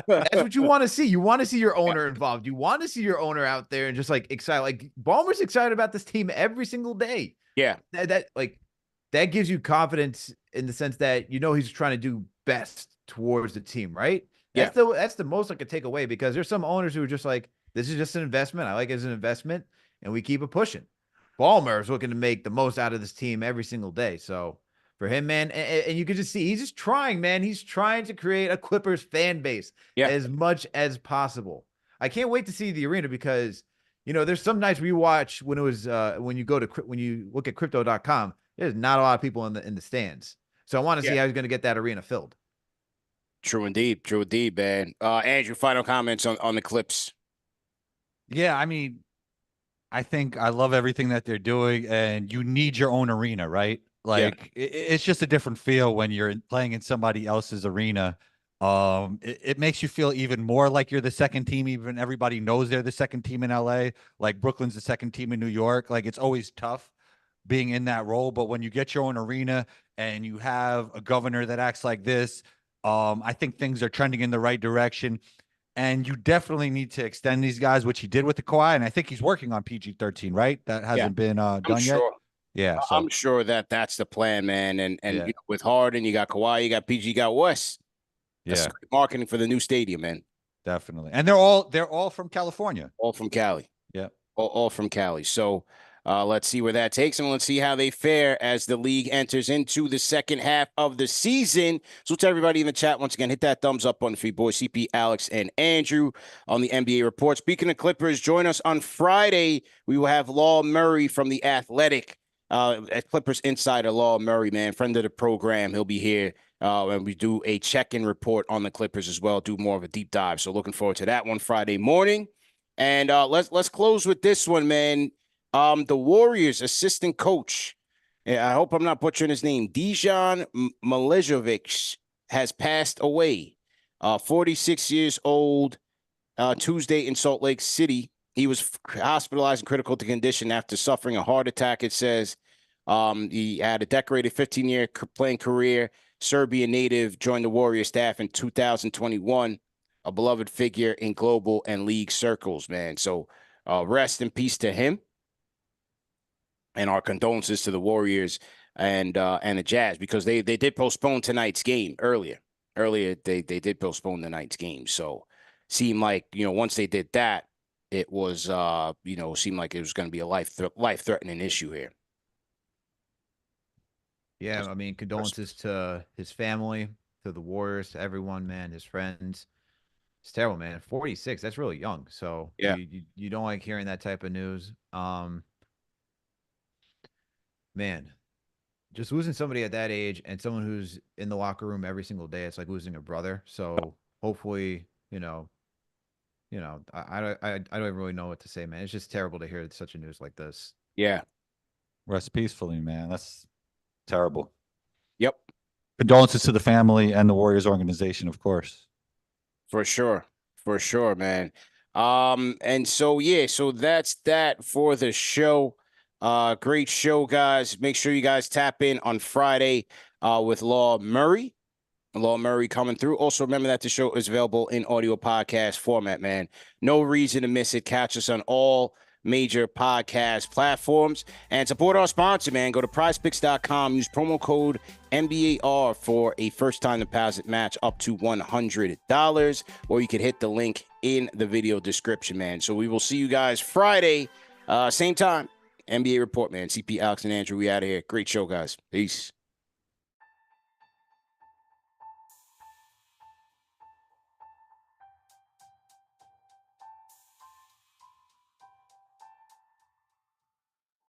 that's what you want to see. You want to see your owner involved. You want to see your owner out there and just like excited. Like Ballmer's excited about this team every single day. Yeah. That gives you confidence in the sense that you know he's trying to do best towards the team, right? That's the most I could take away, because there's some owners who are just like, this is just an investment. I like it as an investment, and we keep it pushing. Ballmer is looking to make the most out of this team every single day. So for him, man, and you can just see he's just trying, man. He's trying to create a Clippers fan base as much as possible. I can't wait to see the arena, because you know there's some nights we watch when it was when you look at crypto.com, there's not a lot of people in the stands. So I want to see how he's going to get that arena filled. True indeed, man. Andrew, final comments on the Clips. Yeah, I mean, I think I love everything that they're doing, and you need your own arena, right? Like it's just a different feel when you're playing in somebody else's arena. It makes you feel even more like you're the second team, even everybody knows they're the second team in LA. Like Brooklyn's the second team in New York. Like it's always tough being in that role. But when you get your own arena and you have a governor that acts like this, I think things are trending in the right direction. And you definitely need to extend these guys, which he did with the Kawhi. And I think he's working on PG-13, right? That hasn't been done yet. Yeah, so I'm sure that's the plan, man. And you know, with Harden, you got Kawhi, you got PG, you got West. That's great marketing for the new stadium, man. Definitely. And they're all from California. All from Cali. Yeah. All from Cali. So Let's see where that takes them. Let's see how they fare as the league enters into the second half of the season. So to everybody in the chat, once again, hit that thumbs up button for your boys, CP, Alex, and Andrew on the NBA Report. Speaking of Clippers, join us on Friday. We will have Law Murray from The Athletic, Clippers insider Law Murray, man, friend of the program. He'll be here. And we do a check-in report on the Clippers as well, do more of a deep dive. So looking forward to that one Friday morning. And let's close with this one, man. The Warriors assistant coach, I hope I'm not butchering his name, Dejan Milijovic, has passed away. 46 years old, Tuesday in Salt Lake City. He was hospitalized in critical condition after suffering a heart attack, it says. He had a decorated 15-year playing career. Serbian native, joined the Warrior staff in 2021, a beloved figure in global and league circles, man. So rest in peace to him. And our condolences to the Warriors and the Jazz, because they did postpone tonight's game earlier. Earlier, they did postpone tonight's game. So seemed like, once they did that, it was, seemed like it was going to be a life-threatening issue here. Yeah, I mean, condolences to his family, to the Warriors, to everyone, man, his friends. It's terrible, man. 46, that's really young. So yeah, you don't like hearing that type of news. Man, just losing somebody at that age and someone who's in the locker room every single day, it's like losing a brother. So hopefully, I don't really know what to say, man. It's just terrible to hear such a news like this. Yeah. Rest peacefully, man. That's terrible. Yep. Condolences to the family and the Warriors organization, of course. For sure, man. And so that's that for the show. Great show, guys. Make sure you guys tap in on Friday with Law Murray. Law Murray coming through. Also, remember that the show is available in audio podcast format, man. No reason to miss it. Catch us on all major podcast platforms. And support our sponsor, man. Go to prizepicks.com. Use promo code MBAR for a first-time deposit match up to $100. Or you can hit the link in the video description, man. So we will see you guys Friday, same time. NBA Report, man. CP, Alex, and Andrew, we out of here. Great show, guys. Peace.